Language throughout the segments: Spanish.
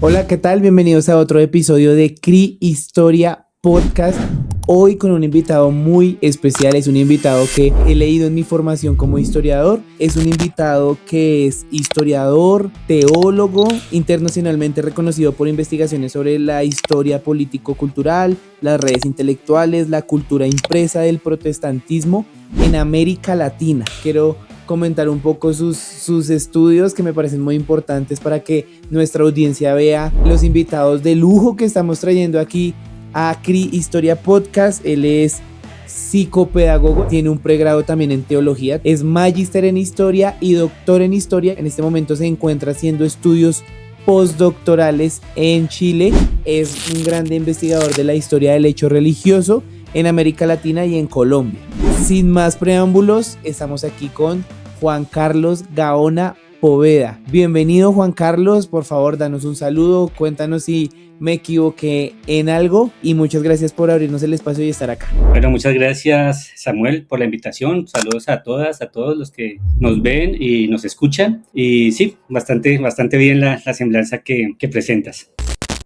Hola, ¿qué tal? Bienvenidos a otro episodio de CRI Historia Podcast. Hoy con un invitado muy especial, es un invitado que he leído en mi formación como historiador, es un invitado que es historiador, teólogo, internacionalmente reconocido por investigaciones sobre la historia político-cultural, las redes intelectuales, la cultura impresa del protestantismo en América Latina. Quiero comentar un poco sus estudios que me parecen muy importantes para que nuestra audiencia vea los invitados de lujo que estamos trayendo aquí a CRI Historia Podcast. Él es psicopedagogo, tiene un pregrado también en teología, es magíster en historia y doctor en historia. En este momento se encuentra haciendo estudios postdoctorales en Chile. Es un grande investigador de la historia del hecho religioso en América Latina y en Colombia. Sin más preámbulos, estamos aquí con Juan Carlos Gaona Poveda. Bienvenido, Juan Carlos, por favor, danos un saludo, cuéntanos si me equivoqué en algo y muchas gracias por abrirnos el espacio y estar acá. Bueno, muchas gracias, Samuel, por la invitación. Saludos a todas, a todos los que nos ven y nos escuchan. Y sí, bastante bien la semblanza que presentas.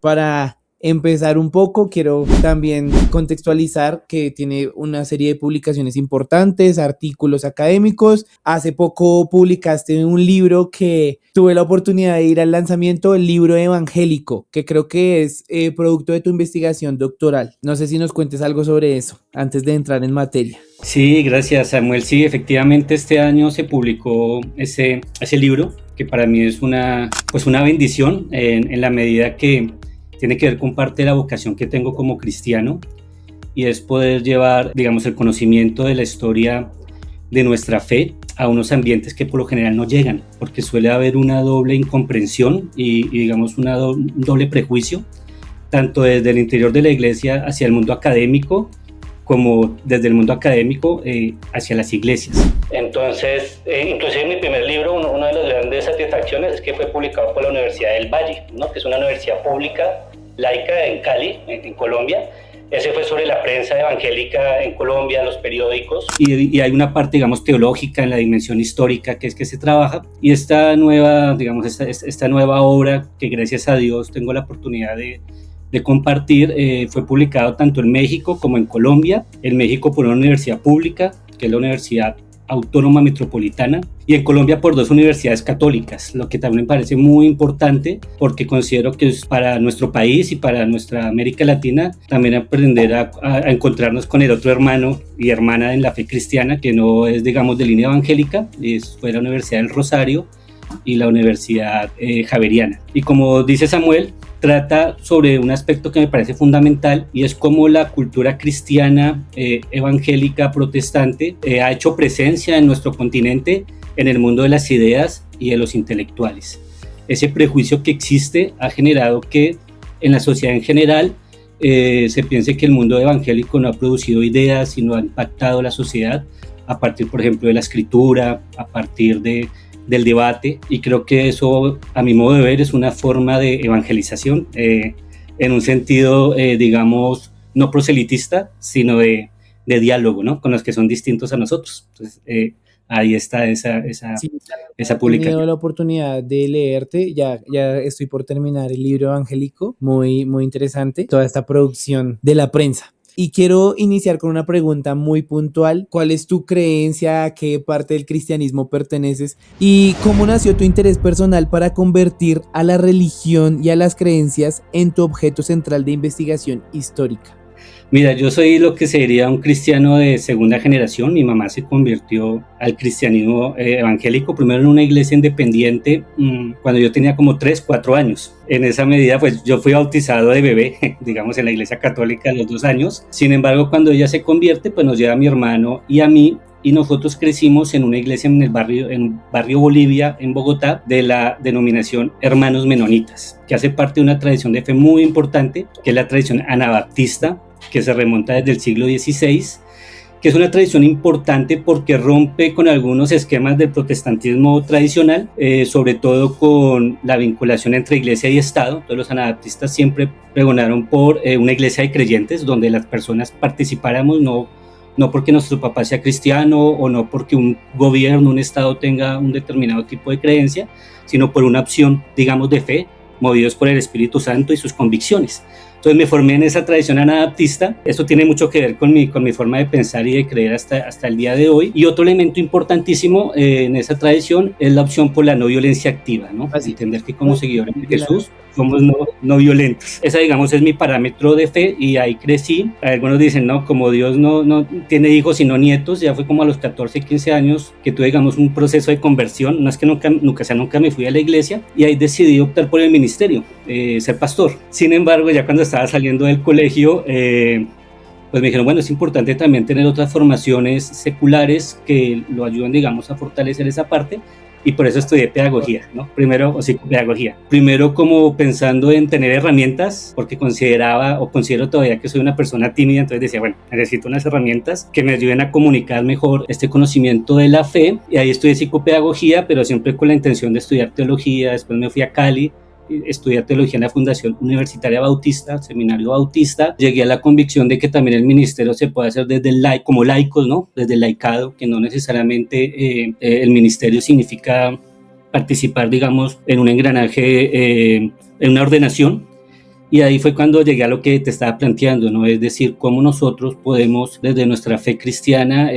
Para empezar un poco, quiero también contextualizar que tiene una serie de publicaciones importantes, artículos académicos. Hace poco publicaste un libro que tuve la oportunidad de ir al lanzamiento, el libro Evangélico, que creo que es producto de tu investigación doctoral. No sé si nos cuentes algo sobre eso antes de entrar en materia. Sí, gracias, Samuel. Sí, efectivamente este año se publicó ese libro, que para mí es una bendición en la medida que tiene que ver con parte de la vocación que tengo como cristiano, y es poder llevar, digamos, el conocimiento de la historia de nuestra fe a unos ambientes que por lo general no llegan, porque suele haber una doble incomprensión y digamos, un doble prejuicio, tanto desde el interior de la iglesia hacia el mundo académico, como desde el mundo académico hacia las iglesias. Entonces, inclusive en mi primer libro, una de las grandes satisfacciones es que fue publicado por la Universidad del Valle, ¿no? Que es una universidad pública, laica en Cali, en Colombia. Ese fue sobre la prensa evangélica en Colombia, los periódicos. Y hay una parte, digamos, teológica en la dimensión histórica que es que se trabaja. Y esta nueva, digamos, esta nueva obra que gracias a Dios tengo la oportunidad de compartir, fue publicado tanto en México como en Colombia. En México por una universidad pública, que es la Universidad Autónoma Metropolitana, y en Colombia por dos universidades católicas, lo que también me parece muy importante porque considero que es para nuestro país y para nuestra América Latina también aprender a encontrarnos con el otro hermano y hermana en la fe cristiana que no es, digamos, de línea evangélica. Fue la Universidad del Rosario y la Universidad Javeriana. Y como dice Samuel, trata sobre un aspecto que me parece fundamental, y es cómo la cultura cristiana evangélica protestante ha hecho presencia en nuestro continente en el mundo de las ideas y de los intelectuales. Ese prejuicio que existe ha generado que en la sociedad en general se piense que el mundo evangélico no ha producido ideas, sino ha impactado la sociedad a partir, por ejemplo, de la escritura, a partir del debate, y creo que eso, a mi modo de ver, es una forma de evangelización en un sentido, digamos, no proselitista, sino de diálogo, ¿no? Con los que son distintos a nosotros. Entonces, ahí está esa publicación. He tenido la oportunidad de leerte, ya estoy por terminar el libro Evangélico, muy, muy interesante, toda esta producción de la prensa. Y quiero iniciar con una pregunta muy puntual. ¿Cuál es tu creencia? ¿A qué parte del cristianismo perteneces? ¿Y cómo nació tu interés personal para convertir a la religión y a las creencias en tu objeto central de investigación histórica? Mira, yo soy lo que sería un cristiano de segunda generación. Mi mamá se convirtió al cristianismo evangélico, primero en una iglesia independiente, cuando yo tenía como 3, 4 años. En esa medida, pues yo fui bautizado de bebé, digamos, en la iglesia católica a los 2 años. Sin embargo, cuando ella se convierte, pues nos lleva a mi hermano y a mí, y nosotros crecimos en una iglesia en un barrio Bolivia, en Bogotá, de la denominación Hermanos Menonitas, que hace parte de una tradición de fe muy importante, que es la tradición anabaptista, que se remonta desde el siglo XVI, que es una tradición importante porque rompe con algunos esquemas del protestantismo tradicional, sobre todo con la vinculación entre iglesia y Estado. Entonces los anabaptistas siempre pregonaron por una iglesia de creyentes, donde las personas participáramos, no porque nuestro papá sea cristiano o no porque un gobierno, un Estado tenga un determinado tipo de creencia, sino por una opción, digamos, de fe, movidos por el Espíritu Santo y sus convicciones. Entonces me formé en esa tradición anabaptista. Eso tiene mucho que ver con mi forma de pensar y de creer hasta el día de hoy. Y otro elemento importantísimo en esa tradición es la opción por la no violencia activa, ¿no? Así. Entender que como seguidores de Jesús somos no violentos. Esa, digamos, es mi parámetro de fe y ahí crecí. Algunos dicen, no, como Dios no tiene hijos sino nietos, ya fue como a los 14, 15 años que tuve, digamos, un proceso de conversión. No es que nunca me fui a la iglesia y ahí decidí optar por el ministerio, ser pastor. Sin embargo, ya cuando estaba saliendo del colegio, pues me dijeron, bueno, es importante también tener otras formaciones seculares que lo ayuden, digamos, a fortalecer esa parte. Y por eso estudié pedagogía, ¿no? Primero como pensando en tener herramientas, porque considero todavía que soy una persona tímida, entonces decía, bueno, necesito unas herramientas que me ayuden a comunicar mejor este conocimiento de la fe, y ahí estudié psicopedagogía, pero siempre con la intención de estudiar teología. Después me fui a Cali, estudié teología en la Fundación Universitaria Bautista, Seminario Bautista. Llegué a la convicción de que también el ministerio se puede hacer desde como laicos, ¿no? Desde el laicado, que no necesariamente el ministerio significa participar, digamos, en un engranaje, en una ordenación. Y ahí fue cuando llegué a lo que te estaba planteando, ¿no? Es decir, cómo nosotros podemos, desde nuestra fe cristiana,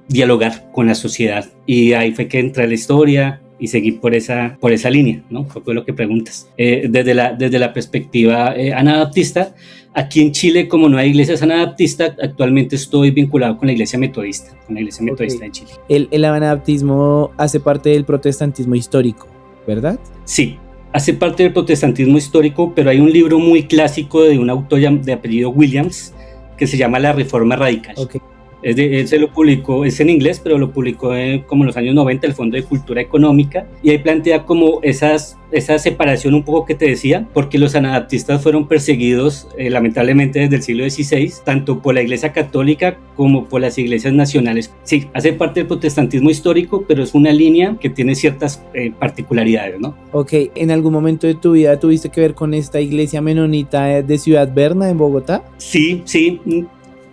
dialogar con la sociedad. Y ahí fue que entré a la historia y seguí por esa línea, ¿no? Fue lo que preguntas. Desde la perspectiva anabaptista, aquí en Chile, como no hay iglesias anabaptistas, actualmente estoy vinculado con la iglesia metodista, de Chile. El anabaptismo hace parte del protestantismo histórico, ¿verdad? Sí, hace parte del protestantismo histórico, pero hay un libro muy clásico de un autor de apellido Williams que se llama La Reforma Radical. Okay. Él se lo publicó, es en inglés, pero lo publicó como en los años 90 el Fondo de Cultura Económica, y ahí plantea como esa separación un poco que te decía, porque los anabaptistas fueron perseguidos lamentablemente desde el siglo XVI, tanto por la Iglesia Católica como por las iglesias nacionales. Sí, hace parte del protestantismo histórico, pero es una línea que tiene ciertas particularidades, ¿no? Ok, ¿en algún momento de tu vida tuviste que ver con esta iglesia menonita de Ciudad Berna, en Bogotá? Sí.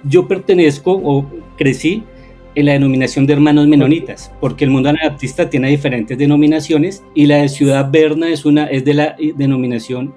Yo pertenezco o crecí en la denominación de hermanos menonitas, porque el mundo anabaptista tiene diferentes denominaciones y la de Ciudad Berna es de la denominación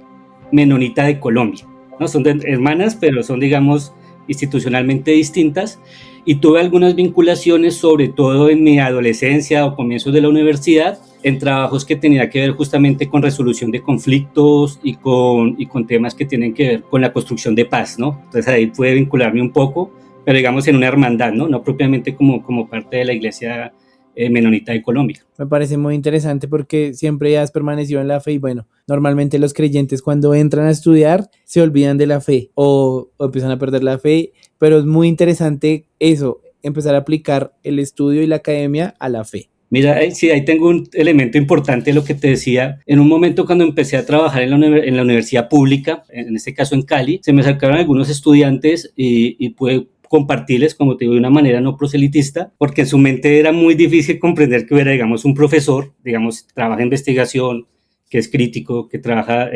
menonita de Colombia, ¿no? Son hermanas, pero son, digamos, institucionalmente distintas, y tuve algunas vinculaciones, sobre todo en mi adolescencia o comienzos de la universidad, en trabajos que tenían que ver justamente con resolución de conflictos y con temas que tienen que ver con la construcción de paz, ¿no? Entonces ahí pude vincularme un poco, pero digamos en una hermandad, ¿no? No propiamente como parte de la iglesia menonita de Colombia. Me parece muy interesante porque siempre has permanecido en la fe y bueno, normalmente los creyentes cuando entran a estudiar se olvidan de la fe o empiezan a perder la fe, pero es muy interesante eso, empezar a aplicar el estudio y la academia a la fe. Mira, sí, ahí tengo un elemento importante de lo que te decía. En un momento cuando empecé a trabajar en la universidad pública, en este caso en Cali, se me acercaron algunos estudiantes y pude compartirles, como te digo, de una manera no proselitista, porque en su mente era muy difícil comprender que hubiera, digamos, un profesor, digamos, trabaja en investigación, que es crítico, que trabaja,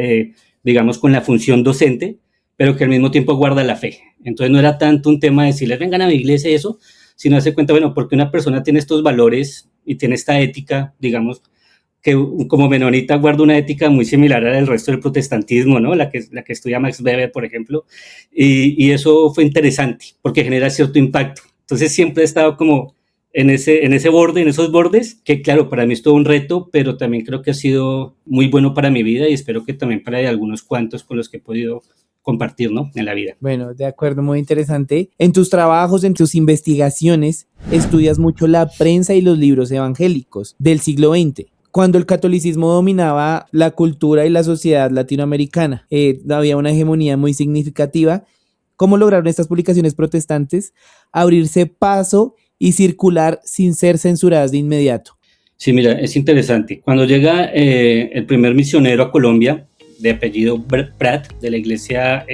digamos, con la función docente, pero que al mismo tiempo guarda la fe. Entonces no era tanto un tema de decirles, vengan a mi iglesia y eso, sino darse cuenta, bueno, porque una persona tiene estos valores y tiene esta ética, digamos, que como menonita guarda una ética muy similar a la del resto del protestantismo, ¿no? La que estudia Max Weber, por ejemplo, y eso fue interesante, porque genera cierto impacto. Entonces siempre he estado como en esos bordes, que claro, para mí es todo un reto, pero también creo que ha sido muy bueno para mi vida y espero que también para algunos cuantos con los que he podido compartir, ¿no? En la vida. Bueno, de acuerdo, muy interesante. En tus trabajos, en tus investigaciones, estudias mucho la prensa y los libros evangélicos del siglo XX. Cuando el catolicismo dominaba la cultura y la sociedad latinoamericana, había una hegemonía muy significativa. ¿Cómo lograron estas publicaciones protestantes abrirse paso y circular sin ser censuradas de inmediato? Sí, mira, es interesante. Cuando llega el primer misionero a Colombia, de apellido Pratt, de la iglesia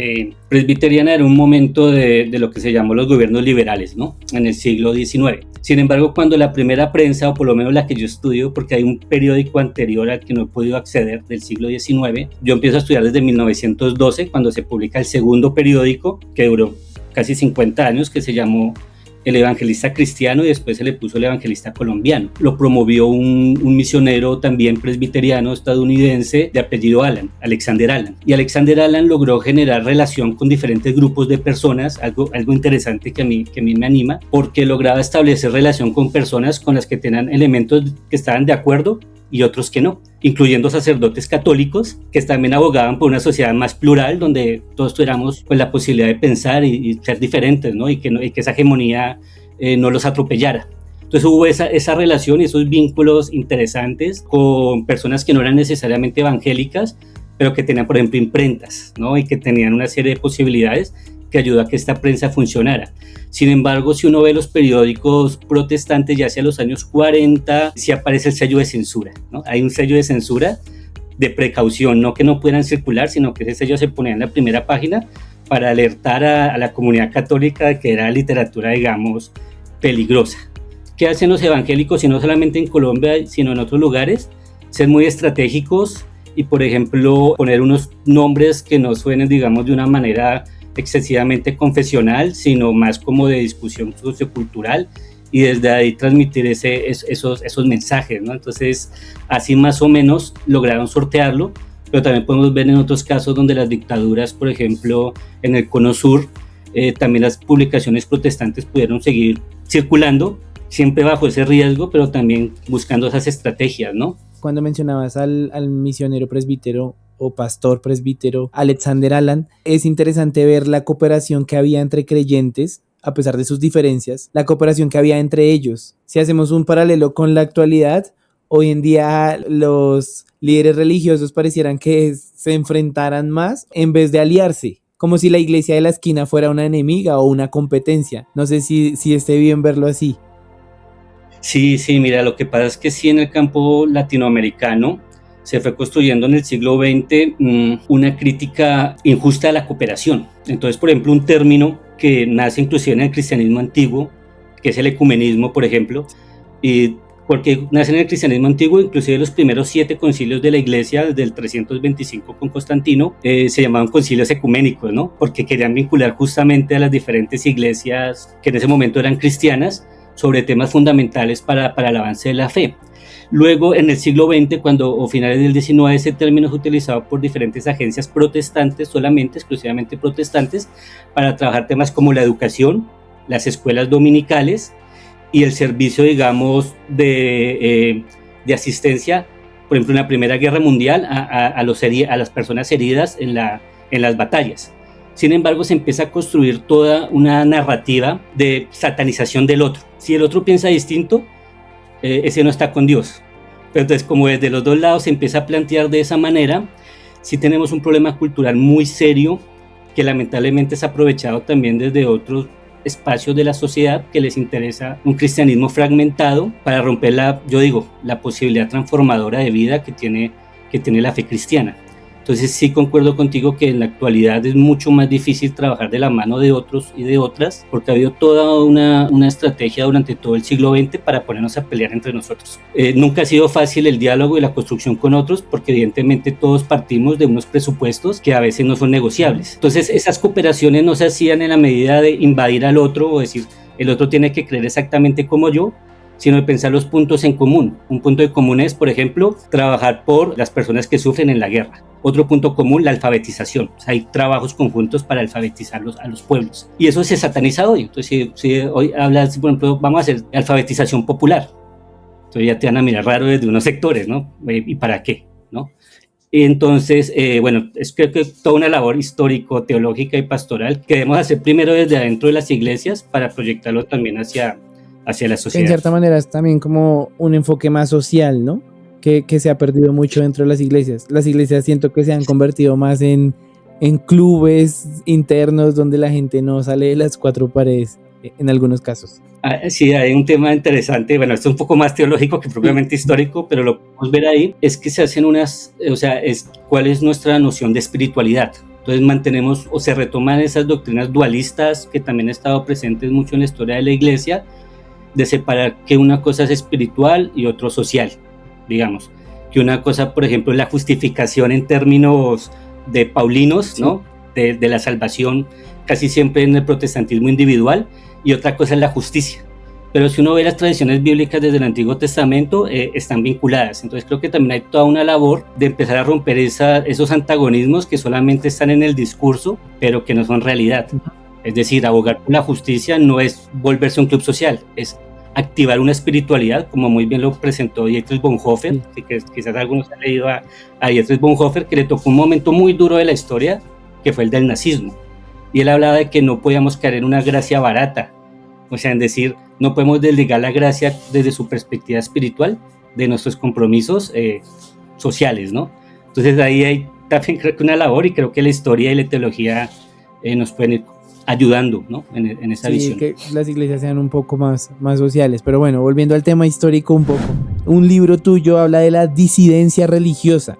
presbiteriana, era un momento de lo que se llamó los gobiernos liberales, ¿no? En el siglo XIX. Sin embargo, cuando la primera prensa, o por lo menos la que yo estudio, porque hay un periódico anterior al que no he podido acceder, del siglo XIX, yo empiezo a estudiar desde 1912, cuando se publica el segundo periódico, que duró casi 50 años, que se llamó el evangelista cristiano y después se le puso el evangelista colombiano. Lo promovió un misionero también presbiteriano estadounidense de apellido Allen, Alexander Allen. Y Alexander Allen logró generar relación con diferentes grupos de personas, algo interesante que a mí me anima, porque lograba establecer relación con personas con las que tenían elementos que estaban de acuerdo y otros que no, incluyendo sacerdotes católicos que también abogaban por una sociedad más plural donde todos tuviéramos pues, la posibilidad de pensar y ser diferentes, ¿no? Y que esa hegemonía no los atropellara. Entonces hubo esa relación y esos vínculos interesantes con personas que no eran necesariamente evangélicas, pero que tenían, por ejemplo, imprentas, ¿no? Y que tenían una serie de posibilidades que ayudó a que esta prensa funcionara. Sin embargo, si uno ve los periódicos protestantes ya hacia los años 40, sí aparece el sello de censura, ¿no? Hay un sello de censura de precaución, no que no puedan circular, sino que ese sello se ponía en la primera página para alertar a la comunidad católica de que era literatura, digamos, peligrosa. ¿Qué hacen los evangélicos, y no solamente en Colombia, sino en otros lugares? Ser muy estratégicos y, por ejemplo, poner unos nombres que no suenen, digamos, de una manera excesivamente confesional, sino más como de discusión sociocultural, y desde ahí transmitir esos mensajes, ¿no? Entonces, así más o menos lograron sortearlo, pero también podemos ver en otros casos donde las dictaduras, por ejemplo, en el Cono Sur, también las publicaciones protestantes pudieron seguir circulando, siempre bajo ese riesgo, pero también buscando esas estrategias, ¿no? Cuando mencionabas al misionero presbítero o pastor presbítero Alexander Allen, es interesante ver la cooperación que había entre creyentes, a pesar de sus diferencias, la cooperación que había entre ellos. Si hacemos un paralelo con la actualidad, hoy en día los líderes religiosos parecieran que se enfrentaran más en vez de aliarse, como si la iglesia de la esquina fuera una enemiga o una competencia. No sé si esté bien verlo así. Sí, mira, lo que pasa es que sí, en el campo latinoamericano se fue construyendo en el siglo XX una crítica injusta a la cooperación. Entonces, por ejemplo, un término que nace inclusive en el cristianismo antiguo, que es el ecumenismo, por ejemplo, y porque nace en el cristianismo antiguo, inclusive los primeros 7 concilios de la iglesia, desde el 325 con Constantino, se llamaban concilios ecuménicos, ¿no? Porque querían vincular justamente a las diferentes iglesias que en ese momento eran cristianas sobre temas fundamentales para el avance de la fe. Luego, en el siglo XX, o finales del XIX, ese término es utilizado por diferentes agencias protestantes, exclusivamente protestantes, para trabajar temas como la educación, las escuelas dominicales y el servicio, digamos, de asistencia, por ejemplo, en la Primera Guerra Mundial, a las personas heridas en las batallas. Sin embargo, se empieza a construir toda una narrativa de satanización del otro. Si el otro piensa distinto, ese no está con Dios. Pero entonces, como desde los dos lados se empieza a plantear de esa manera, sí tenemos un problema cultural muy serio que lamentablemente es aprovechado también desde otros espacios de la sociedad que les interesa un cristianismo fragmentado para romper la posibilidad transformadora de vida que tiene la fe cristiana. Entonces sí concuerdo contigo que en la actualidad es mucho más difícil trabajar de la mano de otros y de otras, porque ha habido toda una estrategia durante todo el siglo XX para ponernos a pelear entre nosotros. Nunca ha sido fácil el diálogo y la construcción con otros, porque evidentemente todos partimos de unos presupuestos que a veces no son negociables. Entonces esas cooperaciones no se hacían en la medida de invadir al otro o decir el otro tiene que creer exactamente como yo, sino de pensar los puntos en común. Un punto de común es, por ejemplo, trabajar por las personas que sufren en la guerra. Otro punto común, la alfabetización. O sea, hay trabajos conjuntos para alfabetizar a los pueblos. Y eso se sataniza hoy. Entonces, si hoy hablas, por ejemplo, vamos a hacer alfabetización popular, entonces ya te van a mirar raro desde unos sectores, ¿no? ¿Y para qué? ¿No? Entonces, es creo que toda una labor histórico, teológica y pastoral que debemos hacer primero desde adentro de las iglesias para proyectarlo también hacia la sociedad. En cierta manera es también como un enfoque más social, ¿no? Que se ha perdido mucho dentro de las iglesias. Las iglesias siento que se han convertido más en clubes internos donde la gente no sale de las 4 paredes, en algunos casos. Sí, hay un tema interesante, esto es un poco más teológico que propiamente histórico, pero lo que podemos ver ahí es que se hacen ¿cuál es nuestra noción de espiritualidad? Entonces mantenemos o se retoman esas doctrinas dualistas que también han estado presentes mucho en la historia de la iglesia, de separar que una cosa es espiritual y otro social, digamos, que una cosa, por ejemplo, es la justificación en términos de paulinos, ¿no? De la salvación casi siempre en el protestantismo individual, y otra cosa es la justicia. Pero si uno ve las tradiciones bíblicas desde el Antiguo Testamento, están vinculadas. Entonces creo que también hay toda una labor de empezar a romper esos antagonismos que solamente están en el discurso, pero que no son realidad. Es decir, abogar por la justicia no es volverse un club social, es activar una espiritualidad, como muy bien lo presentó Dietrich Bonhoeffer, que quizás algunos han leído a Dietrich Bonhoeffer, que le tocó un momento muy duro de la historia, que fue el del nazismo. Y él hablaba de que no podíamos caer en una gracia barata, o sea, en decir, no podemos desligar la gracia desde su perspectiva espiritual de nuestros compromisos sociales, ¿no? Entonces ahí hay también creo que una labor, y creo que la historia y la teología nos pueden ir ayudando, ¿no? en esa visión. Que las iglesias sean un poco más sociales. Pero bueno, volviendo al tema histórico un poco, un libro tuyo habla de la disidencia religiosa.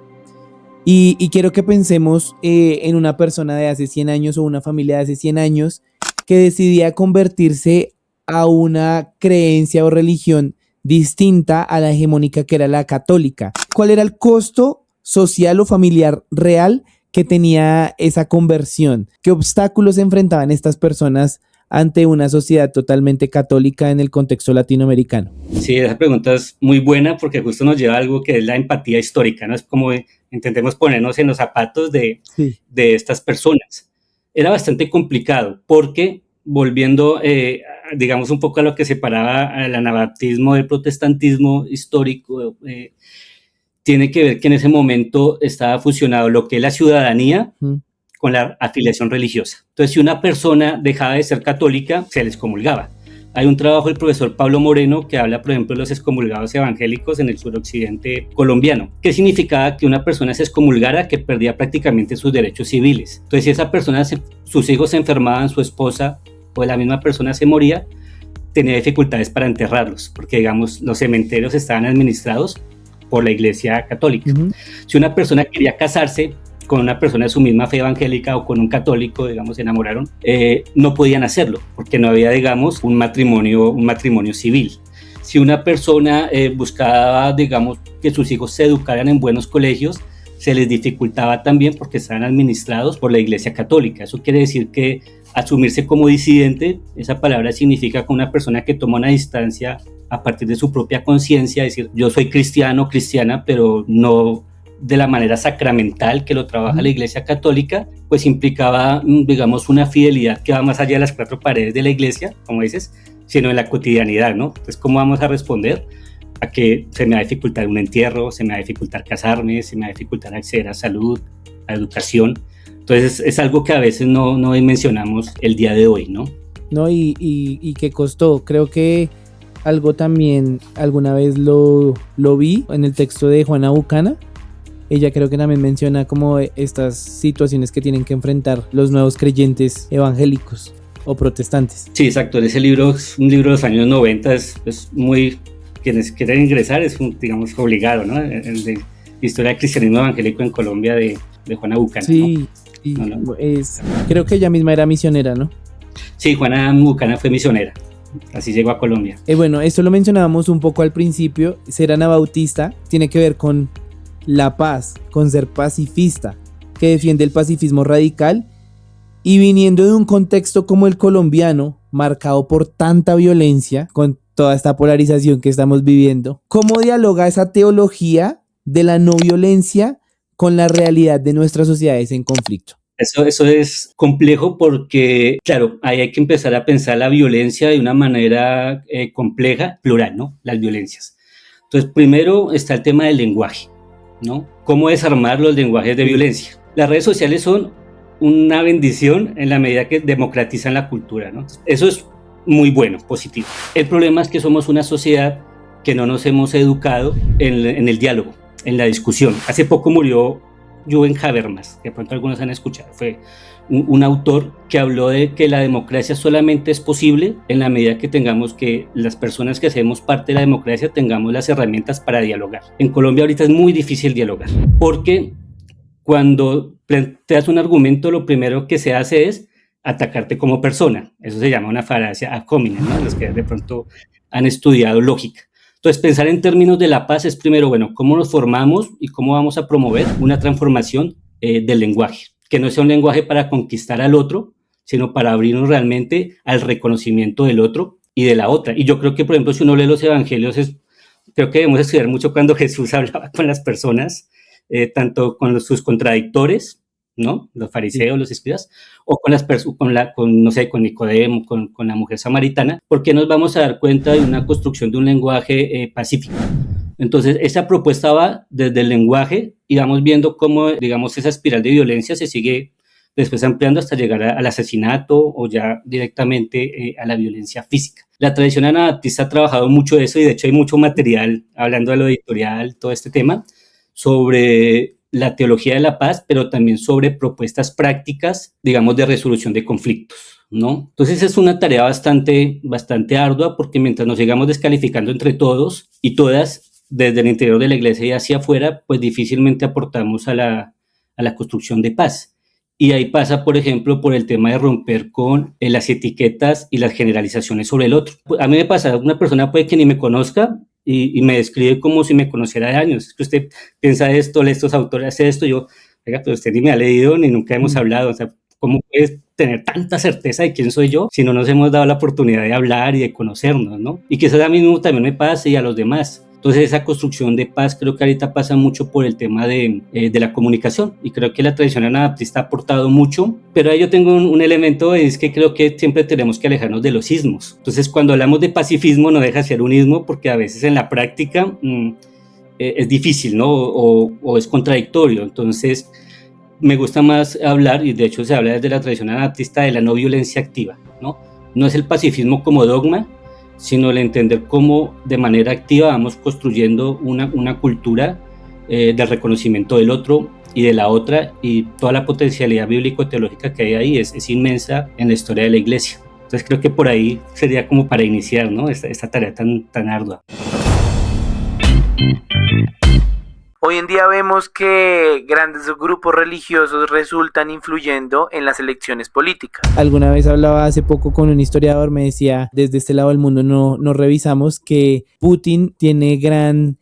Y quiero que pensemos en una persona de hace 100 años o una familia de hace 100 años que decidía convertirse a una creencia o religión distinta a la hegemónica que era la católica. ¿Cuál era el costo social o familiar real que tenía esa conversión? ¿Qué obstáculos enfrentaban estas personas ante una sociedad totalmente católica en el contexto latinoamericano? Sí, esa pregunta es muy buena porque justo nos lleva a algo que es la empatía histórica, ¿no? Es como intentemos ponernos en los zapatos de estas personas. Era bastante complicado porque, volviendo, digamos, un poco a lo que separaba al anabaptismo del protestantismo histórico, tiene que ver que en ese momento estaba fusionado lo que es la ciudadanía con la afiliación religiosa. Entonces, si una persona dejaba de ser católica, se les excomulgaba. Hay un trabajo del profesor Pablo Moreno que habla, por ejemplo, de los excomulgados evangélicos en el suroccidente colombiano. ¿Qué significaba que una persona se excomulgara? Que perdía prácticamente sus derechos civiles. Entonces, si esa persona, sus hijos se enfermaban, su esposa o la misma persona se moría, tenía dificultades para enterrarlos, porque, digamos, los cementerios estaban administrados por la Iglesia Católica. Si una persona quería casarse con una persona de su misma fe evangélica o con un católico, digamos, se enamoraron, no podían hacerlo porque no había, digamos, un matrimonio civil. Si una persona buscaba, digamos, que sus hijos se educaran en buenos colegios, se les dificultaba también porque estaban administrados por la Iglesia Católica. Eso quiere decir que asumirse como disidente, esa palabra significa que una persona que toma una distancia a partir de su propia conciencia, decir, yo soy cristiano, cristiana, pero no de la manera sacramental que lo trabaja la Iglesia Católica, pues implicaba, digamos, una fidelidad que va más allá de las cuatro paredes de la iglesia, como dices, sino en la cotidianidad, ¿no? Entonces, ¿cómo vamos a responder a que se me va a dificultar un entierro, se me va a dificultar casarme, se me va a dificultar acceder a salud, a educación? Entonces, es algo que a veces no mencionamos el día de hoy, ¿no? No, y que costó, creo que algo también, alguna vez lo vi en el texto de Juana Bucana. Ella creo que también menciona como estas situaciones que tienen que enfrentar los nuevos creyentes evangélicos o protestantes. Sí, exacto. Ese libro es un libro de los años 90, es muy, quienes quieren ingresar es digamos, obligado, ¿no? El de Historia del Cristianismo Evangélico en Colombia de Juana Bucana. Sí, ¿no? Creo que ella misma era misionera, ¿no? Sí, Juana Bucana fue misionera. Así llegó a Colombia. Bueno, esto lo mencionábamos un poco al principio. Ser anabautista tiene que ver con la paz, con ser pacifista, que defiende el pacifismo radical, y viniendo de un contexto como el colombiano, marcado por tanta violencia, con toda esta polarización que estamos viviendo, ¿cómo dialoga esa teología de la no violencia con la realidad de nuestras sociedades en conflicto? Eso es complejo porque, claro, ahí hay que empezar a pensar la violencia de una manera compleja, plural, ¿no? Las violencias. Entonces, primero está el tema del lenguaje, ¿no? ¿Cómo desarmar los lenguajes de violencia? Las redes sociales son una bendición en la medida que democratizan la cultura, ¿no? Eso es muy bueno, positivo. El problema es que somos una sociedad que no nos hemos educado en el diálogo, en la discusión. Hace poco murió Jürgen Habermas, que de pronto algunos han escuchado. Fue un autor que habló de que la democracia solamente es posible en la medida que tengamos que las personas que hacemos parte de la democracia tengamos las herramientas para dialogar. En Colombia ahorita es muy difícil dialogar, porque cuando planteas un argumento, lo primero que se hace es atacarte como persona. Eso se llama una falacia ad hominem, ¿no? Los que de pronto han estudiado lógica. Entonces, pensar en términos de la paz es primero, bueno, cómo nos formamos y cómo vamos a promover una transformación del lenguaje, que no sea un lenguaje para conquistar al otro, sino para abrirnos realmente al reconocimiento del otro y de la otra. Y yo creo que, por ejemplo, si uno lee los evangelios, creo que debemos estudiar mucho cuando Jesús hablaba con las personas, tanto con sus contradictores, ¿no? Los fariseos, los escribas, o con no sé, con Nicodemo, con la mujer samaritana, porque nos vamos a dar cuenta de una construcción de un lenguaje pacífico. Entonces, esa propuesta va desde el lenguaje y vamos viendo cómo, digamos, esa espiral de violencia se sigue después ampliando hasta llegar al asesinato o ya directamente a la violencia física. La tradición anabaptista ha trabajado mucho eso y de hecho hay mucho material, hablando de lo editorial, todo este tema, sobre la teología de la paz, pero también sobre propuestas prácticas, digamos, de resolución de conflictos, ¿no? Entonces es una tarea bastante ardua porque mientras nos sigamos descalificando entre todos y todas, desde el interior de la iglesia y hacia afuera, pues difícilmente aportamos a la construcción de paz. Y ahí pasa, por ejemplo, por el tema de romper con las etiquetas y las generalizaciones sobre el otro. A mí me pasa, una persona puede que ni me conozca y me describe como si me conociera de años. Es que usted piensa esto, lee estos autores, hace esto, yo, oiga, pero usted ni me ha leído ni nunca hemos hablado. O sea, ¿cómo puedes tener tanta certeza de quién soy yo si no nos hemos dado la oportunidad de hablar y de conocernos, ¿no? Y quizás a mí mismo también me pase y a los demás. Entonces esa construcción de paz creo que ahorita pasa mucho por el tema de la comunicación y creo que la tradición anabaptista ha aportado mucho, pero ahí yo tengo un elemento, es que creo que siempre tenemos que alejarnos de los ismos. Entonces cuando hablamos de pacifismo no deja de ser un ismo porque a veces en la práctica es difícil, ¿no? O es contradictorio. Entonces me gusta más hablar, y de hecho se habla desde la tradición anabaptista, de la no violencia activa, ¿no? No es el pacifismo como dogma, sino el entender cómo de manera activa vamos construyendo una cultura del reconocimiento del otro y de la otra, y toda la potencialidad bíblico-teológica que hay ahí es inmensa en la historia de la iglesia. Entonces creo que por ahí sería como para iniciar, ¿no? esta tarea tan ardua. Hoy en día vemos que grandes grupos religiosos resultan influyendo en las elecciones políticas. Alguna vez hablaba hace poco con un historiador, me decía, desde este lado del mundo no revisamos que Putin tiene gran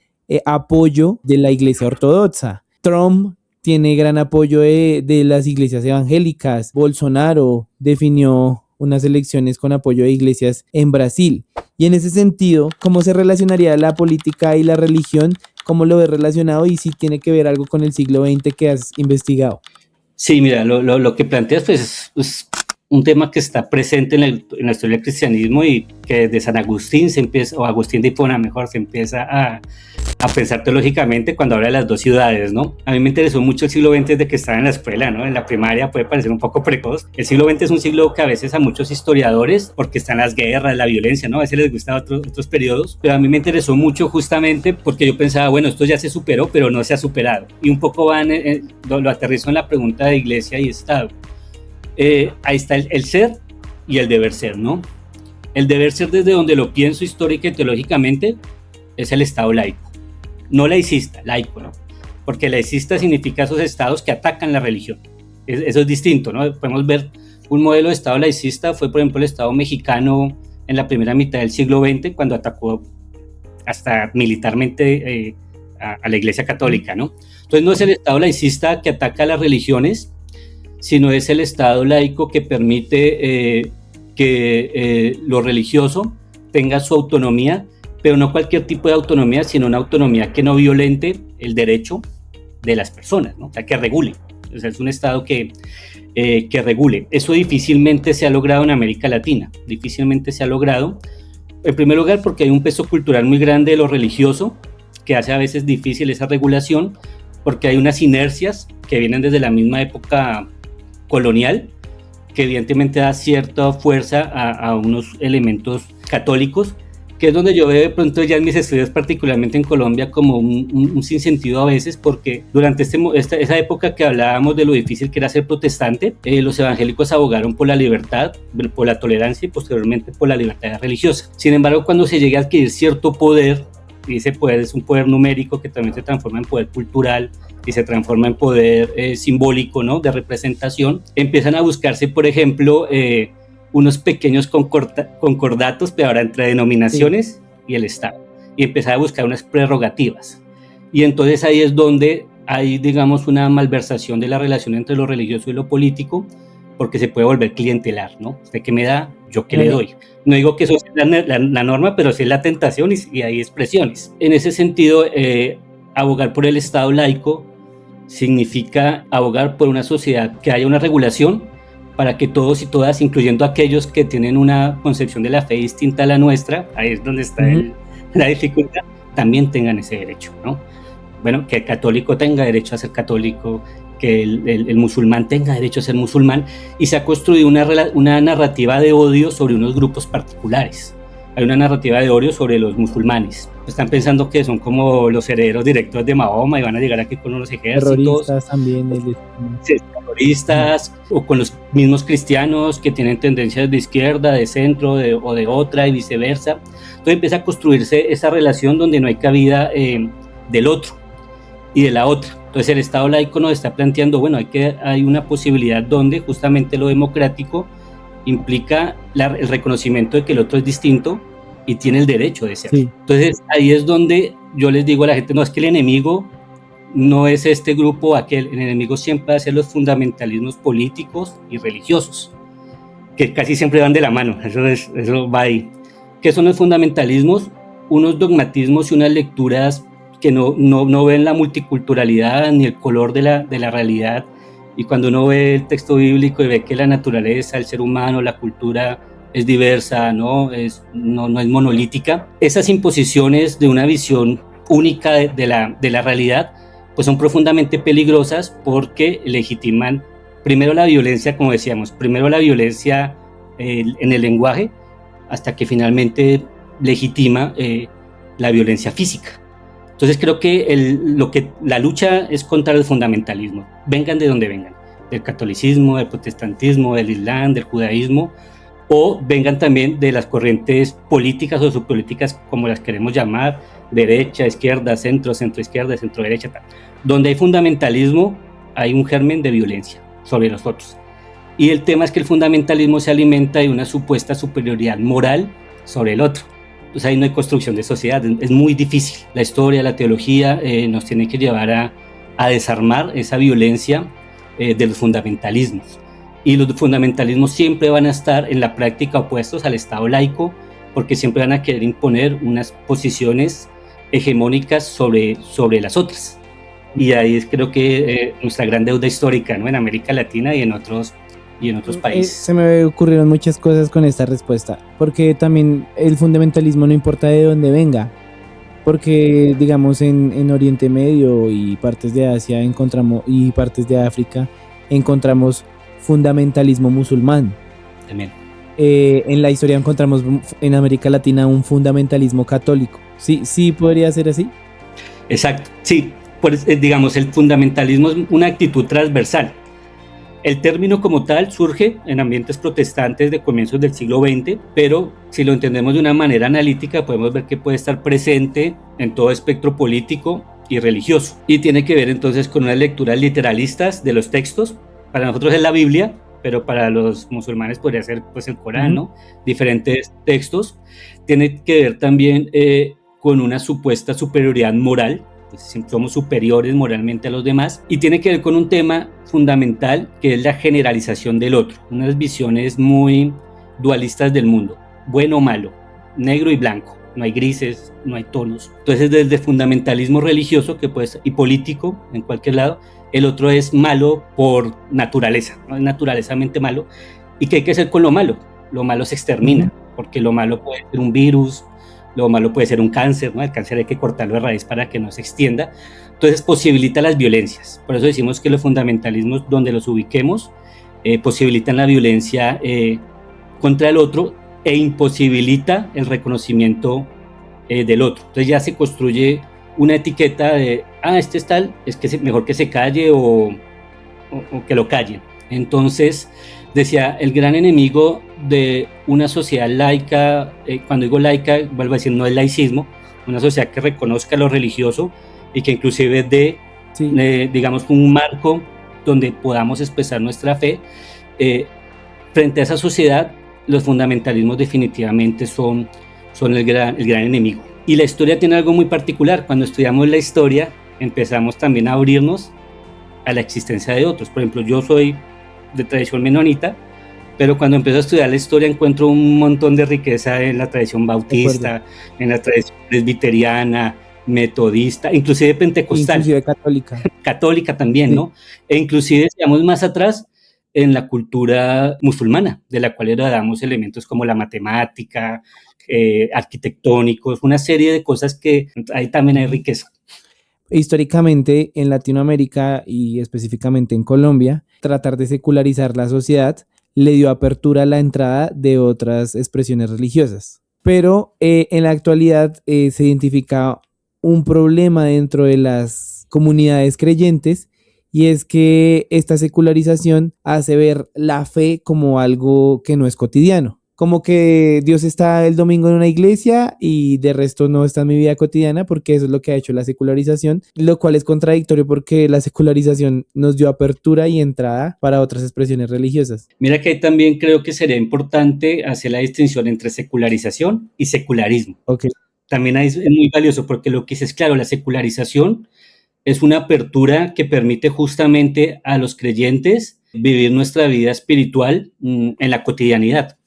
apoyo de la iglesia ortodoxa. Trump tiene gran apoyo de las iglesias evangélicas. Bolsonaro definió unas elecciones con apoyo de iglesias en Brasil. Y en ese sentido, ¿cómo se relacionaría la política y la religión? ¿Cómo lo ves relacionado y si tiene que ver algo con el siglo XX que has investigado? Sí, mira, lo que planteas pues es un tema que está presente en la historia del cristianismo y que desde San Agustín o Agustín de Hipona mejor, se empieza a pensar teológicamente cuando habla de las dos ciudades, ¿no? A mí me interesó mucho el siglo XX desde que estaba en la escuela, ¿no? En la primaria puede parecer un poco precoz. El siglo XX es un siglo que a veces a muchos historiadores, porque están las guerras, la violencia, ¿no? A veces les gustan otros periodos, pero a mí me interesó mucho justamente porque yo pensaba, bueno, esto ya se superó, pero no se ha superado. Y un poco lo aterrizo en la pregunta de iglesia y Estado. Ahí está el ser y el deber ser, ¿no? El deber ser, desde donde lo pienso histórica y teológicamente, es el Estado laico. No laicista, laico, ¿no? Porque laicista significa esos estados que atacan la religión. Eso es distinto, ¿no? Podemos ver un modelo de Estado laicista, fue por ejemplo el Estado mexicano en la primera mitad del siglo XX, cuando atacó hasta militarmente a la Iglesia Católica, ¿no? Entonces no es el Estado laicista que ataca a las religiones, sino es el Estado laico que permite que lo religioso tenga su autonomía, pero no cualquier tipo de autonomía, sino una autonomía que no violente el derecho de las personas, ¿no? O sea, que regule. O sea, es un Estado que regule. Eso difícilmente se ha logrado en América Latina, difícilmente se ha logrado. En primer lugar, porque hay un peso cultural muy grande de lo religioso, que hace a veces difícil esa regulación, porque hay unas inercias que vienen desde la misma época colonial, que evidentemente da cierta fuerza a unos elementos católicos, que es donde yo veo de pronto ya en mis estudios, particularmente en Colombia, como un sinsentido a veces, porque durante esa época que hablábamos de lo difícil que era ser protestante, los evangélicos abogaron por la libertad, por la tolerancia y posteriormente por la libertad religiosa. Sin embargo, cuando se llega a adquirir cierto poder, y ese poder es un poder numérico que también se transforma en poder cultural y se transforma en poder simbólico, ¿no? De representación, empiezan a buscarse, por ejemplo, unos pequeños concordatos, pero ahora entre denominaciones y el Estado, y empezar a buscar unas prerrogativas. Y entonces ahí es donde hay, digamos, una malversación de la relación entre lo religioso y lo político, porque se puede volver clientelar, ¿no? ¿Usted qué me da? ¿Yo qué le doy? No digo que eso sea la norma, pero sí es la tentación y hay expresiones. En ese sentido, abogar por el Estado laico significa abogar por una sociedad que haya una regulación para que todos y todas, incluyendo aquellos que tienen una concepción de la fe distinta a la nuestra, ahí es donde está la dificultad, también tengan ese derecho, ¿no? Bueno, que el católico tenga derecho a ser católico, que el musulmán tenga derecho a ser musulmán, y se ha construido una narrativa de odio sobre unos grupos particulares. Hay una narrativa de odio sobre los musulmanes. Están pensando que son como los herederos directos de Mahoma y van a llegar aquí con unos ejércitos. Terroristas también. Terroristas, o con los mismos cristianos que tienen tendencias de izquierda, de centro o de otra y viceversa. Entonces empieza a construirse esa relación donde no hay cabida del otro y de la otra. Entonces el Estado laico nos está planteando, bueno, hay una posibilidad donde justamente lo democrático implica el reconocimiento de que el otro es distinto y tiene el derecho de ser. Sí. Entonces ahí es donde yo les digo a la gente, no, es que el enemigo no es este grupo o aquel, el enemigo siempre va a ser los fundamentalismos políticos y religiosos, que casi siempre van de la mano, eso va ahí. ¿Qué son los fundamentalismos? Unos dogmatismos y unas lecturas que no ven la multiculturalidad ni el color de la realidad, y cuando uno ve el texto bíblico y ve que la naturaleza, el ser humano, la cultura es diversa, no es monolítica, esas imposiciones de una visión única de la realidad pues son profundamente peligrosas porque legitiman primero la violencia, como decíamos, primero la violencia en el lenguaje, hasta que finalmente legitima la violencia física. Entonces creo que la lucha es contra el fundamentalismo, vengan de donde vengan, del catolicismo, del protestantismo, del islam, del judaísmo, o vengan también de las corrientes políticas o subpolíticas, como las queremos llamar, derecha, izquierda, centro, centro-izquierda, centro-derecha, tal. Donde hay fundamentalismo, hay un germen de violencia sobre los otros. Y el tema es que el fundamentalismo se alimenta de una supuesta superioridad moral sobre el otro. Pues ahí no hay construcción de sociedad, es muy difícil. La historia, la teología nos tiene que llevar a desarmar esa violencia de los fundamentalismos. Y los fundamentalismos siempre van a estar en la práctica opuestos al Estado laico, porque siempre van a querer imponer unas posiciones hegemónicas sobre las otras. Y ahí creo que nuestra gran deuda histórica, ¿no? En América Latina y en otros países. Se me ocurrieron muchas cosas con esta respuesta, porque también el fundamentalismo no importa de dónde venga, porque digamos en Oriente Medio y partes de Asia y partes de África encontramos fundamentalismo musulmán. También. En la historia encontramos en América Latina un fundamentalismo católico. Sí podría ser así. Exacto, sí, pues, digamos el fundamentalismo es una actitud transversal. El término como tal surge en ambientes protestantes de comienzos del siglo XX, pero si lo entendemos de una manera analítica podemos ver que puede estar presente en todo espectro político y religioso. Y tiene que ver entonces con unas lecturas literalistas de los textos. Para nosotros es la Biblia, pero para los musulmanes podría ser pues el Corán, ¿no? Diferentes textos. Tiene que ver también con una supuesta superioridad moral, pues somos superiores moralmente a los demás, y tiene que ver con un tema fundamental que es la generalización del otro, unas visiones muy dualistas del mundo, bueno o malo, negro y blanco, no hay grises, no hay tonos. Entonces desde el fundamentalismo religioso y político en cualquier lado, el otro es malo por naturaleza, ¿no? Es naturalezamente malo. ¿Y qué hay que hacer con lo malo? Lo malo se extermina, porque lo malo puede ser un virus, lo malo puede ser un cáncer, ¿no? El cáncer hay que cortarlo de raíz para que no se extienda. Entonces posibilita las violencias. Por eso decimos que los fundamentalismos, donde los ubiquemos, posibilitan la violencia contra el otro e imposibilita el reconocimiento del otro. Entonces ya se construye una etiqueta de, este es tal, es que mejor que se calle o que lo callen. Entonces, decía, el gran enemigo de una sociedad laica, cuando digo laica, vuelvo a decir, no es laicismo, una sociedad que reconozca lo religioso y que inclusive dé, digamos, un marco donde podamos expresar nuestra fe. Frente a esa sociedad, los fundamentalismos definitivamente son el gran enemigo. Y la historia tiene algo muy particular. Cuando estudiamos la historia, empezamos también a abrirnos a la existencia de otros. Por ejemplo, yo soy de tradición menonita, pero cuando empiezo a estudiar la historia encuentro un montón de riqueza en la tradición bautista, en la tradición presbiteriana, metodista, inclusive pentecostal. Inclusive católica. Católica también, Sí. ¿no? E inclusive, digamos, más atrás, en la cultura musulmana, de la cual heredamos elementos como la matemática, arquitectónicos, una serie de cosas que ahí también hay riqueza. Históricamente en Latinoamérica y específicamente en Colombia, tratar de secularizar la sociedad le dio apertura a la entrada de otras expresiones religiosas. Pero en la actualidad se identifica un problema dentro de las comunidades creyentes, y es que esta secularización hace ver la fe como algo que no es cotidiano. Como que Dios está el domingo en una iglesia y de resto no está en mi vida cotidiana, porque eso es lo que ha hecho la secularización, lo cual es contradictorio porque la secularización nos dio apertura y entrada para otras expresiones religiosas. Mira que ahí también creo que sería importante hacer la distinción entre secularización y secularismo. Okay. También es muy valioso porque lo que dices, claro, la secularización es una apertura que permite justamente a los creyentes vivir nuestra vida espiritual en la cotidianidad.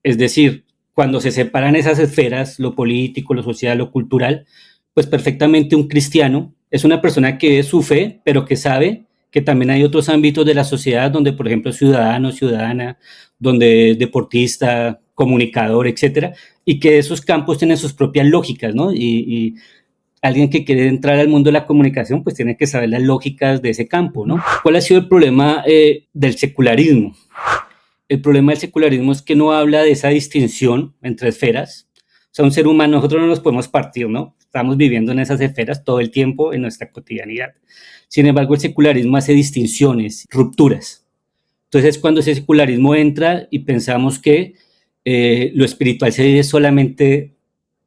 Es decir, cuando se separan esas esferas, lo político, lo social, lo cultural, pues perfectamente un cristiano es una persona que es su fe, pero que sabe que también hay otros ámbitos de la sociedad donde, por ejemplo, ciudadano, ciudadana, donde deportista, comunicador, etcétera, y que esos campos tienen sus propias lógicas, ¿no? Y alguien que quiere entrar al mundo de la comunicación, pues tiene que saber las lógicas de ese campo, ¿no? ¿Cuál ha sido el problema del secularismo? El problema del secularismo es que no habla de esa distinción entre esferas. O sea, un ser humano, nosotros no nos podemos partir, ¿no? Estamos viviendo en esas esferas todo el tiempo en nuestra cotidianidad. Sin embargo, el secularismo hace distinciones, rupturas. Entonces, cuando ese secularismo entra y pensamos que lo espiritual se vive solamente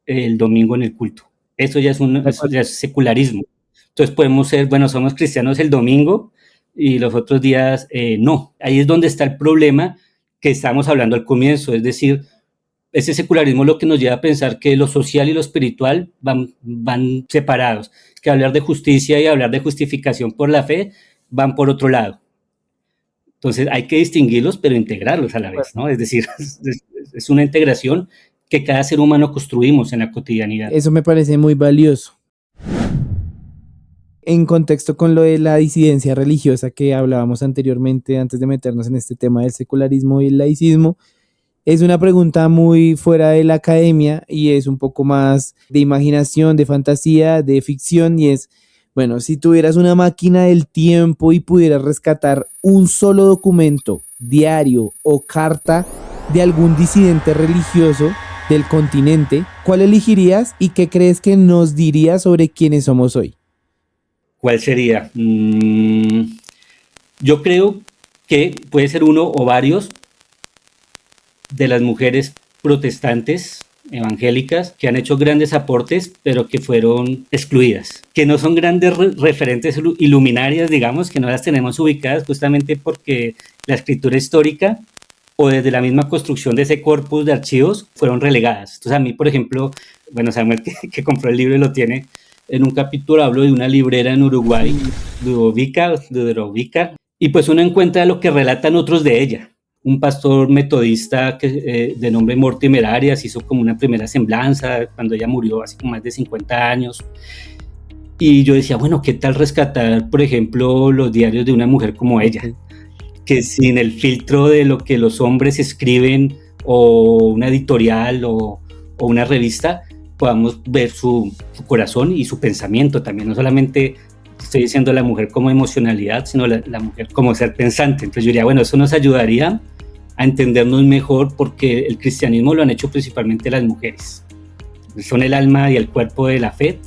el domingo en el culto. Eso ya es secularismo. Entonces podemos ser, bueno, somos cristianos el domingo y los otros días no. Ahí es donde está el problema que estamos hablando al comienzo, es decir, ese secularismo lo que nos lleva a pensar que lo social y lo espiritual van separados, que hablar de justicia y hablar de justificación por la fe van por otro lado. Entonces hay que distinguirlos, pero integrarlos a la vez, ¿no? Es decir, es una integración que cada ser humano construimos en la cotidianidad. Eso me parece muy valioso. En contexto con lo de la disidencia religiosa que hablábamos anteriormente, antes de meternos en este tema del secularismo y el laicismo, es una pregunta muy fuera de la academia y es un poco más de imaginación, de fantasía, de ficción, y es, bueno, si tuvieras una máquina del tiempo y pudieras rescatar un solo documento, diario o carta de algún disidente religioso del continente, ¿cuál elegirías y qué crees que nos diría sobre quiénes somos hoy? ¿Cuál sería? Yo creo que puede ser uno o varios de las mujeres protestantes evangélicas que han hecho grandes aportes, pero que fueron excluidas, que no son grandes referentes iluminarias, digamos, que no las tenemos ubicadas justamente porque la escritura histórica o desde la misma construcción de ese corpus de archivos fueron relegadas. Entonces a mí, por ejemplo, bueno, Samuel que compró el libro y lo tiene, en un capítulo hablo de una librera en Uruguay, Ludovica, y pues uno encuentra lo que relatan otros de ella. Un pastor metodista de nombre Mortimer Arias hizo como una primera semblanza cuando ella murió hace como más de 50 años. Y yo decía, bueno, ¿qué tal rescatar, por ejemplo, los diarios de una mujer como ella? Que sin el filtro de lo que los hombres escriben o una editorial o una revista, podamos ver su corazón y su pensamiento también. No solamente estoy diciendo la mujer como emocionalidad, sino la mujer como ser pensante. Entonces yo diría, bueno, eso nos ayudaría a entendernos mejor porque el cristianismo lo han hecho principalmente las mujeres. Son el alma y el cuerpo de la fe,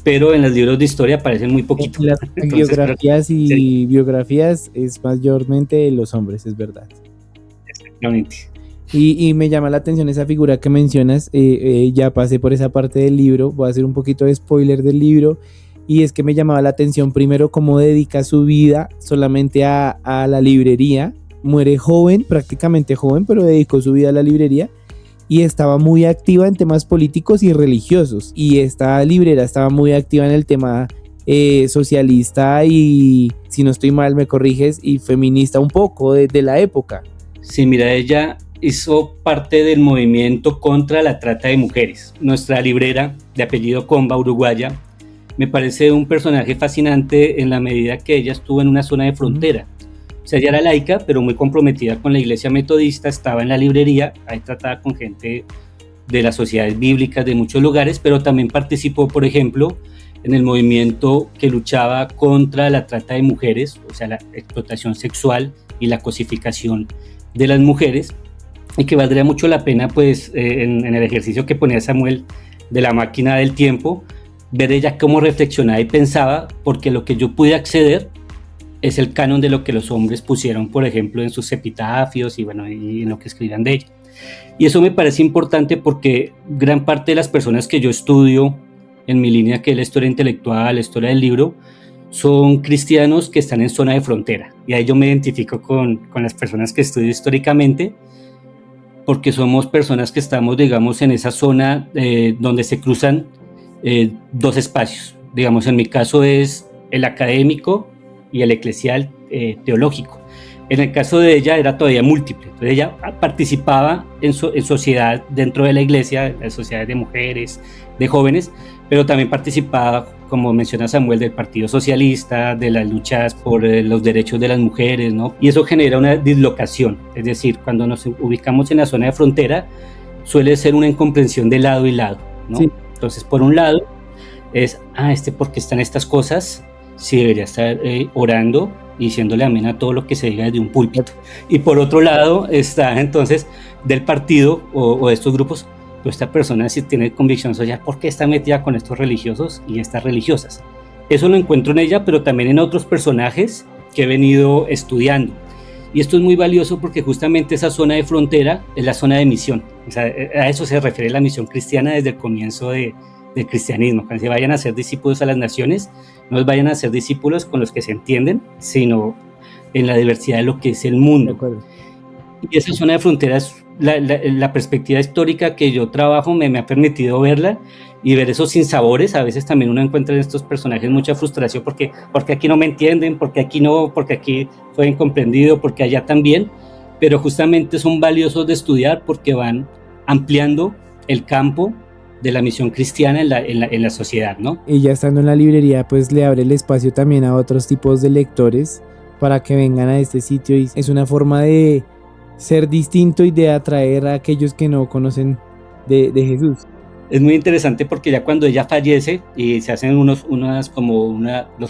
pero en los libros de historia aparecen muy poquito. Las biografías y biografías es mayormente de los hombres, es verdad. Exactamente. Y me llama la atención esa figura que mencionas, ya pasé por esa parte del libro, voy a hacer un poquito de spoiler del libro, y es que me llamaba la atención primero cómo dedica su vida solamente a la librería, muere joven, prácticamente joven, pero dedicó su vida a la librería, y estaba muy activa en temas políticos y religiosos, y esta librera estaba muy activa en el tema socialista y, si no estoy mal, me corriges, y feminista un poco de la época. Sí, mira, ella hizo parte del movimiento contra la trata de mujeres. Nuestra librera, de apellido Comba, uruguaya, me parece un personaje fascinante en la medida que ella estuvo en una zona de frontera. O sea, ella era laica, pero muy comprometida con la iglesia metodista, estaba en la librería, ahí trataba con gente de las sociedades bíblicas de muchos lugares, pero también participó, por ejemplo, en el movimiento que luchaba contra la trata de mujeres, o sea, la explotación sexual y la cosificación de las mujeres, y que valdría mucho la pena, pues, en el ejercicio que ponía Samuel de la máquina del tiempo, ver ella cómo reflexionaba y pensaba, porque lo que yo pude acceder es el canon de lo que los hombres pusieron, por ejemplo, en sus epitafios y, bueno, y en lo que escribían de ella. Y eso me parece importante porque gran parte de las personas que yo estudio en mi línea, que es la historia intelectual, la historia del libro, son cristianos que están en zona de frontera. Y ahí yo me identifico con las personas que estudio históricamente, porque somos personas que estamos, digamos, en esa zona donde se cruzan dos espacios. Digamos, en mi caso es el académico y el eclesial teológico. En el caso de ella era todavía múltiple. Entonces ella participaba en sociedad dentro de la iglesia, la sociedad de mujeres, de jóvenes, pero también participaba, como menciona Samuel, del Partido Socialista, de las luchas por los derechos de las mujeres, ¿no? Y eso genera una dislocación. Es decir, cuando nos ubicamos en la zona de frontera, suele ser una incomprensión de lado y lado, ¿no? Sí. Entonces, por un lado, es, ¿por qué están estas cosas? Sí, debería estar orando y diciéndole amén a todo lo que se diga desde un púlpito. Y por otro lado está entonces del partido o de estos grupos, pues esta persona sí tiene convicción social, ¿por qué está metida con estos religiosos y estas religiosas? Eso lo encuentro en ella, pero también en otros personajes que he venido estudiando. Y esto es muy valioso porque justamente esa zona de frontera es la zona de misión. O sea, a eso se refiere la misión cristiana desde el comienzo del cristianismo. Cuando se vayan a ser discípulos a las naciones, no vayan a ser discípulos con los que se entienden, sino en la diversidad de lo que es el mundo. Y esa zona de frontera es la perspectiva histórica que yo trabajo, me ha permitido verla y ver esos sinsabores. A veces también uno encuentra en estos personajes mucha frustración porque aquí no me entienden, porque aquí no, porque aquí fue incomprendido, porque allá también, pero justamente son valiosos de estudiar porque van ampliando el campo de la misión cristiana en la sociedad, ¿no? Y ya estando en la librería, pues le abre el espacio también a otros tipos de lectores para que vengan a este sitio, y es una forma de ser distinto y de atraer a aquellos que no conocen de Jesús. Es muy interesante porque ya cuando ella fallece y se hacen los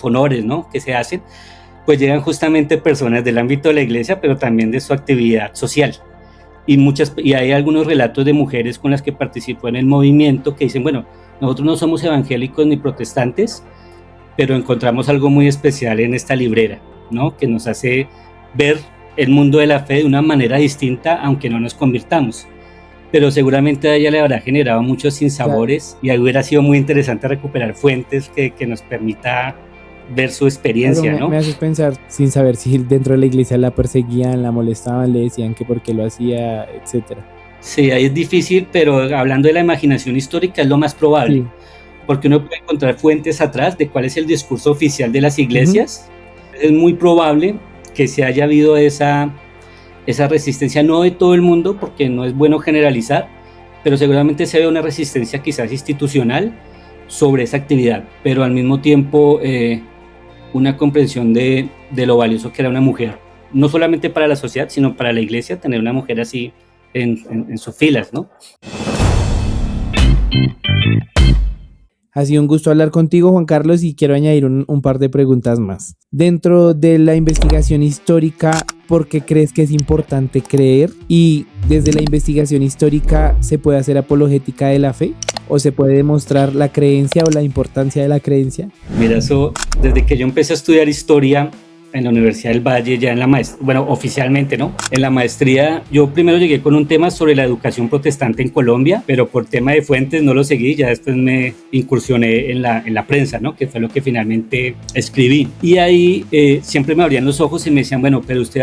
honores, ¿no?, que se hacen, pues llegan justamente personas del ámbito de la iglesia, pero también de su actividad social. Y hay algunos relatos de mujeres con las que participó en el movimiento que dicen, bueno, nosotros no somos evangélicos ni protestantes, pero encontramos algo muy especial en esta librera, ¿no?, que nos hace ver el mundo de la fe de una manera distinta, aunque no nos convirtamos. Pero seguramente a ella le habrá generado muchos sinsabores, claro. Y hubiera sido muy interesante recuperar fuentes que nos permita ver su experiencia, ¿no? Me haces pensar, sin saber si dentro de la iglesia la perseguían, la molestaban, le decían que por qué lo hacía, etcétera. Sí, ahí es difícil, pero hablando de la imaginación histórica es lo más probable, sí. Porque uno puede encontrar fuentes atrás de cuál es el discurso oficial de las iglesias. Es muy probable que se haya habido esa resistencia, no de todo el mundo, porque no es bueno generalizar, pero seguramente se ve una resistencia quizás institucional sobre esa actividad, pero al mismo tiempo una comprensión de lo valioso que era una mujer, no solamente para la sociedad, sino para la iglesia, tener una mujer así en sus filas, ¿no? Ha sido un gusto hablar contigo, Juan Carlos, y quiero añadir un par de preguntas más. Dentro de la investigación histórica, ¿por qué crees que es importante creer? Y desde la investigación histórica, ¿se puede hacer apologética de la fe? ¿O se puede demostrar la creencia o la importancia de la creencia? Mira, eso, desde que yo empecé a estudiar historia en la Universidad del Valle, ya en la maestría, bueno, oficialmente, ¿no? En la maestría, yo primero llegué con un tema sobre la educación protestante en Colombia, pero por tema de fuentes no lo seguí, ya después me incursioné en la prensa, ¿no? Que fue lo que finalmente escribí. Y ahí siempre me abrían los ojos y me decían, bueno, pero usted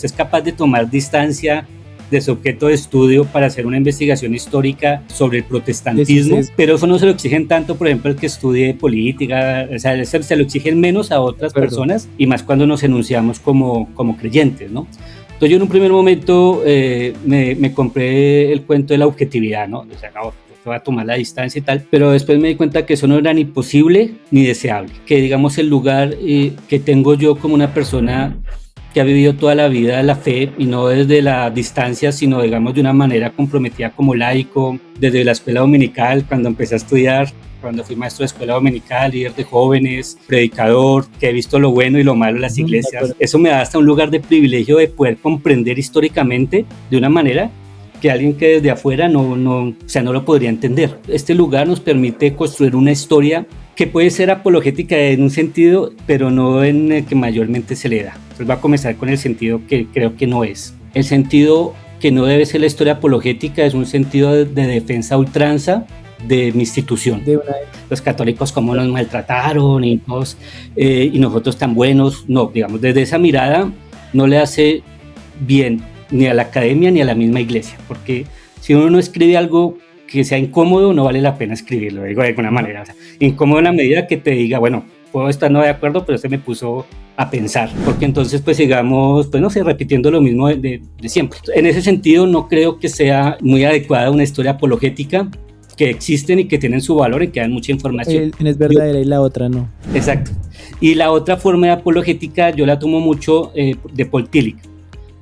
es capaz de tomar distancia de su objeto de estudio para hacer una investigación histórica sobre el protestantismo, Eso es. pero eso no se lo exigen tanto, por ejemplo, el que estudie política, o sea, se lo exigen menos a otras personas, y más cuando nos enunciamos como creyentes, ¿no? Entonces yo en un primer momento me compré el cuento de la objetividad, ¿no? O sea, no, va a tomar la distancia y tal, pero después me di cuenta que eso no era ni posible ni deseable, que digamos el lugar que tengo yo como una persona que ha vivido toda la vida la fe, y no desde la distancia, sino digamos de una manera comprometida como laico, desde la escuela dominical, cuando empecé a estudiar, cuando fui maestro de escuela dominical, líder de jóvenes, predicador, que he visto lo bueno y lo malo en las iglesias. Eso me da hasta un lugar de privilegio de poder comprender históricamente de una manera que alguien que desde afuera no lo podría entender. Este lugar nos permite construir una historia que puede ser apologética en un sentido, pero no en el que mayormente se le da. Entonces va a comenzar con el sentido que creo que no es. El sentido que no debe ser la historia apologética es un sentido de defensa a ultranza de mi institución. Los católicos cómo nos maltrataron y nosotros tan buenos. No, digamos, desde esa mirada no le hace bien ni a la academia ni a la misma iglesia, porque si uno no escribe algo que sea incómodo, no vale la pena escribirlo, digo de alguna manera. O sea, incómodo en la medida que te diga, bueno, puedo estar no de acuerdo, pero este me puso a pensar, porque entonces pues sigamos, pues no sé, repitiendo lo mismo de siempre. En ese sentido no creo que sea muy adecuada una historia apologética, que existen y que tienen su valor y que dan mucha información. Una es verdadera y la otra no. Exacto. Y la otra forma de apologética yo la tomo mucho de Paul Tillich.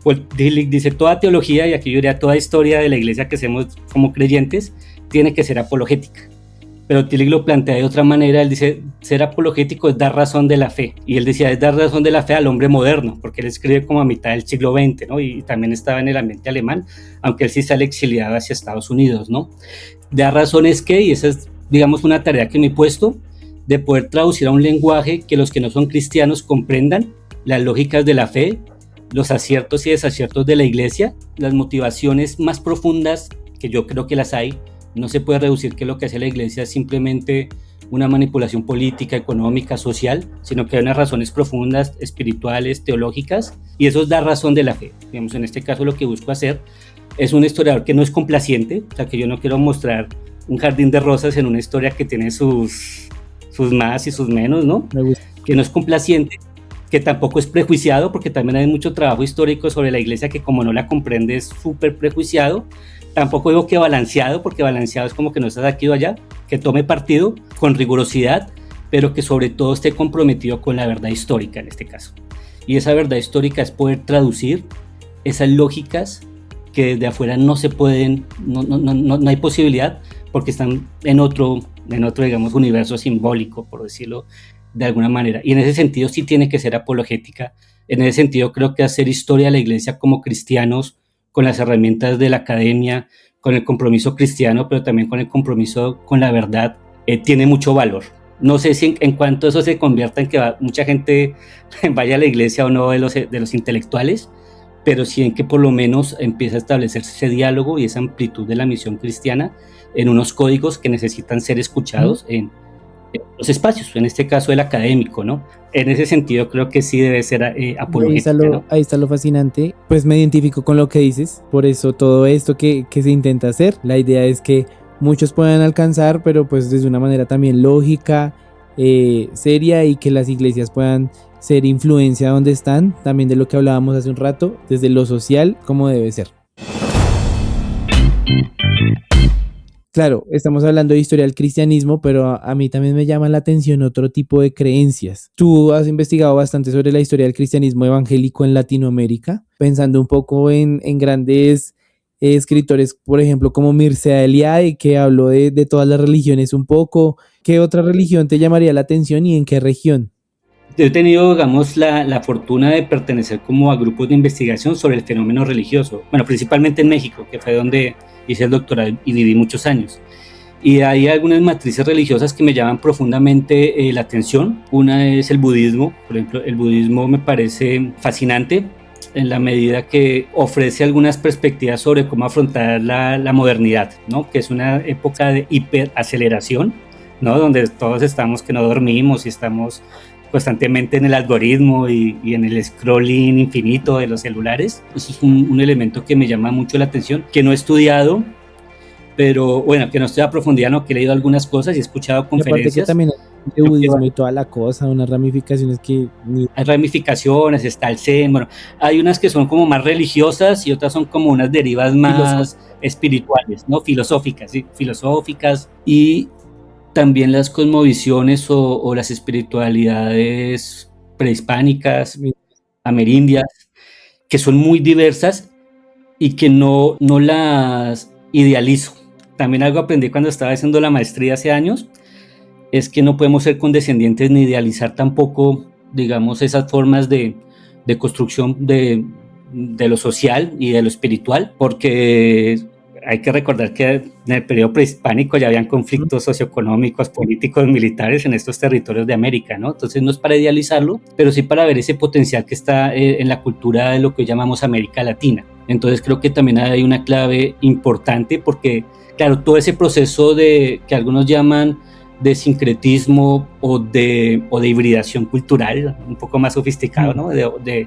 Paul Tillich dice, toda teología, y aquí yo diría toda historia de la iglesia que hacemos como creyentes, tiene que ser apologética. Pero Tillich lo plantea de otra manera. Él dice, ser apologético es dar razón de la fe. Y él decía, es dar razón de la fe al hombre moderno, porque él escribe como a mitad del siglo XX, ¿no? Y también estaba en el ambiente alemán, aunque él sí sale exiliado hacia Estados Unidos, ¿no? Dar razón es que, y esa es, digamos, una tarea que me he puesto, de poder traducir a un lenguaje que los que no son cristianos comprendan las lógicas de la fe, los aciertos y desaciertos de la iglesia, las motivaciones más profundas, que yo creo que las hay. No se puede reducir que lo que hace la iglesia es simplemente una manipulación política, económica, social, sino que hay unas razones profundas, espirituales, teológicas, y eso es dar razón de la fe. Digamos, en este caso lo que busco hacer es un historiador que no es complaciente, o sea, que yo no quiero mostrar un jardín de rosas en una historia que tiene sus más y sus menos, ¿no? Que no es complaciente, que tampoco es prejuiciado, porque también hay mucho trabajo histórico sobre la iglesia que como no la comprende es súper prejuiciado. Tampoco digo que balanceado, porque balanceado es como que no estás aquí o allá, que tome partido con rigurosidad, pero que sobre todo esté comprometido con la verdad histórica en este caso. Y esa verdad histórica es poder traducir esas lógicas que desde afuera no se pueden, no hay posibilidad, porque están en otro, digamos, universo simbólico, por decirlo de alguna manera. Y en ese sentido sí tiene que ser apologética. En ese sentido creo que hacer historia de la iglesia como cristianos, con las herramientas de la academia, con el compromiso cristiano, pero también con el compromiso con la verdad, tiene mucho valor. No sé si en cuanto eso se convierta en que mucha gente vaya a la iglesia o no de los intelectuales, pero sí en que por lo menos empieza a establecerse ese diálogo y esa amplitud de la misión cristiana en unos códigos que necesitan ser escuchados en los espacios, en este caso el académico, ¿no? En ese sentido creo que sí debe ser apologética, ¿no? Ahí está lo fascinante, pues me identifico con lo que dices, por eso todo esto que se intenta hacer, la idea es que muchos puedan alcanzar, pero pues desde una manera también lógica, seria, y que las iglesias puedan ser influencia donde están, también de lo que hablábamos hace un rato, desde lo social, como debe ser. Claro, estamos hablando de historia del cristianismo, pero a mí también me llama la atención otro tipo de creencias. Tú has investigado bastante sobre la historia del cristianismo evangélico en Latinoamérica, pensando un poco en grandes escritores, por ejemplo, como Mircea Eliade, que habló de todas las religiones un poco. ¿Qué otra religión te llamaría la atención y en qué región? Yo he tenido, digamos, la fortuna de pertenecer como a grupos de investigación sobre el fenómeno religioso, bueno, principalmente en México, que fue donde hice el doctorado y viví muchos años. Y hay algunas matrices religiosas que me llaman profundamente la atención. Una es el budismo. Por ejemplo, el budismo me parece fascinante en la medida que ofrece algunas perspectivas sobre cómo afrontar la modernidad, ¿no? Que es una época de hiperaceleración, ¿no? Donde todos estamos que no dormimos y estamos constantemente en el algoritmo y en el scrolling infinito de los celulares. Eso es un elemento que me llama mucho la atención, que no he estudiado, pero bueno, que no estoy a profundidad, no, que he leído algunas cosas y he escuchado conferencias. Y aparte que también el budismo y toda la cosa, unas ramificaciones que hay ramificaciones, está el Zen, bueno, hay unas que son como más religiosas y otras son como unas derivas más espirituales, ¿no? Filosóficas, ¿sí? Filosóficas, y también las cosmovisiones o las espiritualidades prehispánicas, amerindias, que son muy diversas y que no las idealizo. También algo aprendí cuando estaba haciendo la maestría hace años, es que no podemos ser condescendientes ni idealizar tampoco, digamos, esas formas de construcción de lo social y de lo espiritual, porque hay que recordar que en el periodo prehispánico ya habían conflictos socioeconómicos, políticos, militares en estos territorios de América, ¿no? Entonces no es para idealizarlo, pero sí para ver ese potencial que está en la cultura de lo que llamamos América Latina. Entonces creo que también hay una clave importante porque, claro, todo ese proceso que algunos llaman de sincretismo o de hibridación cultural, un poco más sofisticado, ¿no? De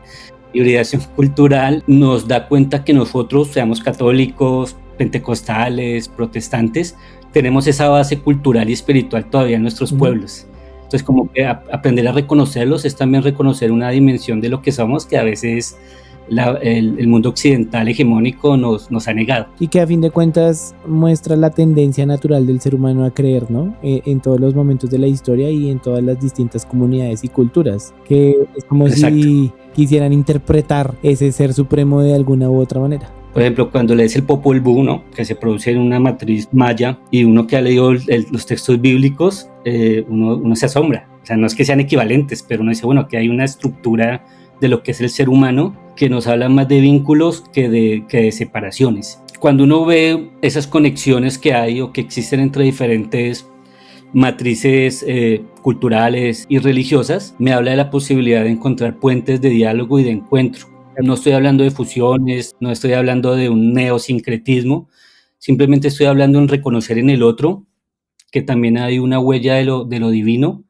hibridación cultural, nos da cuenta que nosotros, seamos católicos, pentecostales, protestantes, tenemos esa base cultural y espiritual todavía en nuestros pueblos. Entonces, como que aprender a reconocerlos es también reconocer una dimensión de lo que somos que a veces el mundo occidental hegemónico nos ha negado. Y que a fin de cuentas muestra la tendencia natural del ser humano a creer, ¿no? En todos los momentos de la historia y en todas las distintas comunidades y culturas, que es como si quisieran interpretar ese ser supremo de alguna u otra manera. Por ejemplo, cuando lees el Popol Vuh, ¿no? Que se produce en una matriz maya, y uno que ha leído los textos bíblicos, uno se asombra. O sea, no es que sean equivalentes, pero uno dice, bueno, que hay una estructura de lo que es el ser humano que nos habla más de vínculos que de separaciones. Cuando uno ve esas conexiones que hay o que existen entre diferentes matrices culturales y religiosas, me habla de la posibilidad de encontrar puentes de diálogo y de encuentro. No estoy hablando de fusiones, no estoy hablando de un neosincretismo, simplemente estoy hablando en reconocer en el otro que también hay una huella de lo divino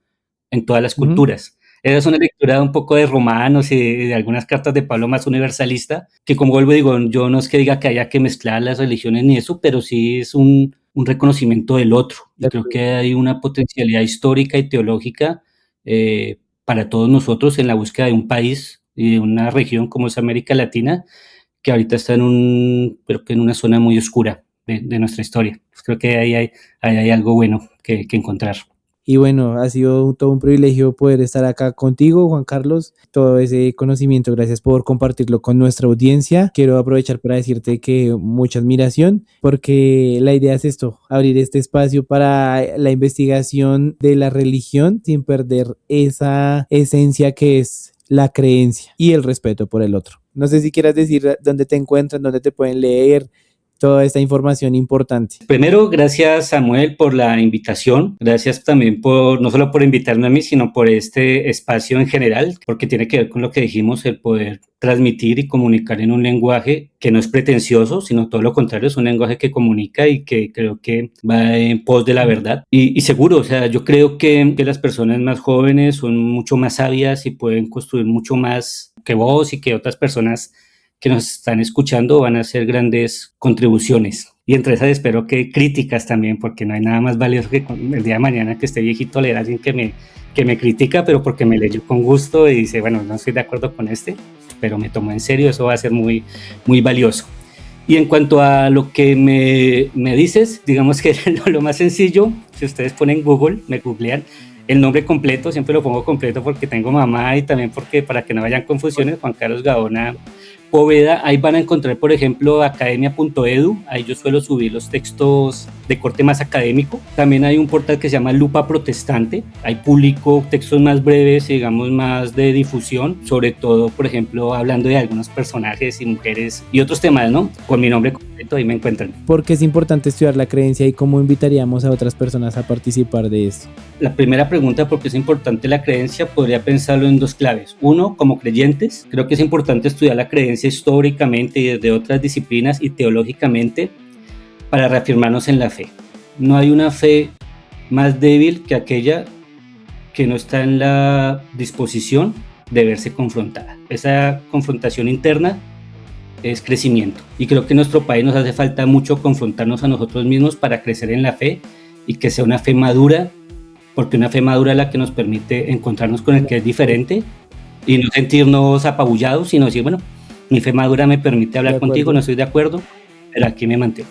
en todas las culturas. Esa es una lectura un poco de Romanos y de algunas cartas de Pablo más universalista, que como vuelvo digo, yo no es que diga que haya que mezclar las religiones ni eso, pero sí es un reconocimiento del otro. Y creo que hay una potencialidad histórica y teológica para todos nosotros en la búsqueda de un país y de una región como es América Latina, que ahorita está creo que en una zona muy oscura de nuestra historia. Pues creo que ahí hay algo bueno que encontrar. Y bueno, ha sido todo un privilegio poder estar acá contigo, Juan Carlos. Todo ese conocimiento, gracias por compartirlo con nuestra audiencia. Quiero aprovechar para decirte que mucha admiración, porque la idea es esto, abrir este espacio para la investigación de la religión sin perder esa esencia que es la creencia y el respeto por el otro. No sé si quieras decir dónde te encuentran, dónde te pueden leer toda esta información importante. Primero, gracias Samuel por la invitación, gracias también no solo por invitarme a mí, sino por este espacio en general, porque tiene que ver con lo que dijimos, el poder transmitir y comunicar en un lenguaje que no es pretencioso, sino todo lo contrario, es un lenguaje que comunica y que creo que va en pos de la verdad. Y seguro, o sea, yo creo que las personas más jóvenes son mucho más sabias y pueden construir mucho más que vos y que otras personas que nos están escuchando van a hacer grandes contribuciones. Y entre esas espero que críticas también, porque no hay nada más valioso que el día de mañana que esté viejito leer a alguien que me critica, pero porque me leyó con gusto y dice, bueno, no estoy de acuerdo con pero me tomó en serio, eso va a ser muy, muy valioso. Y en cuanto a lo que me dices, digamos que lo más sencillo, si ustedes ponen Google, me googlean, el nombre completo, siempre lo pongo completo porque tengo mamá y también porque para que no vayan confusiones, Juan Carlos Gaona Poveda, ahí van a encontrar, por ejemplo, academia.edu, ahí yo suelo subir los textos de corte más académico. También hay un portal que se llama Lupa Protestante, ahí publico textos más breves, digamos más de difusión, sobre todo, por ejemplo, hablando de algunos personajes y mujeres y otros temas, ¿no? Con mi nombre completo, ahí me encuentran. ¿Por qué es importante estudiar la creencia y cómo invitaríamos a otras personas a participar de esto? La primera pregunta, ¿por qué es importante la creencia? Podría pensarlo en dos claves. Uno, como creyentes, creo que es importante estudiar la creencia históricamente y desde otras disciplinas y teológicamente para reafirmarnos en la fe. No hay una fe más débil que aquella que no está en la disposición de verse confrontada. Esa confrontación interna es crecimiento, y creo que en nuestro país nos hace falta mucho confrontarnos a nosotros mismos para crecer en la fe, y que sea una fe madura, porque una fe madura es la que nos permite encontrarnos con el que es diferente y no sentirnos apabullados, sino decir, bueno, mi fe madura me permite hablar contigo, no estoy de acuerdo, pero aquí me mantengo.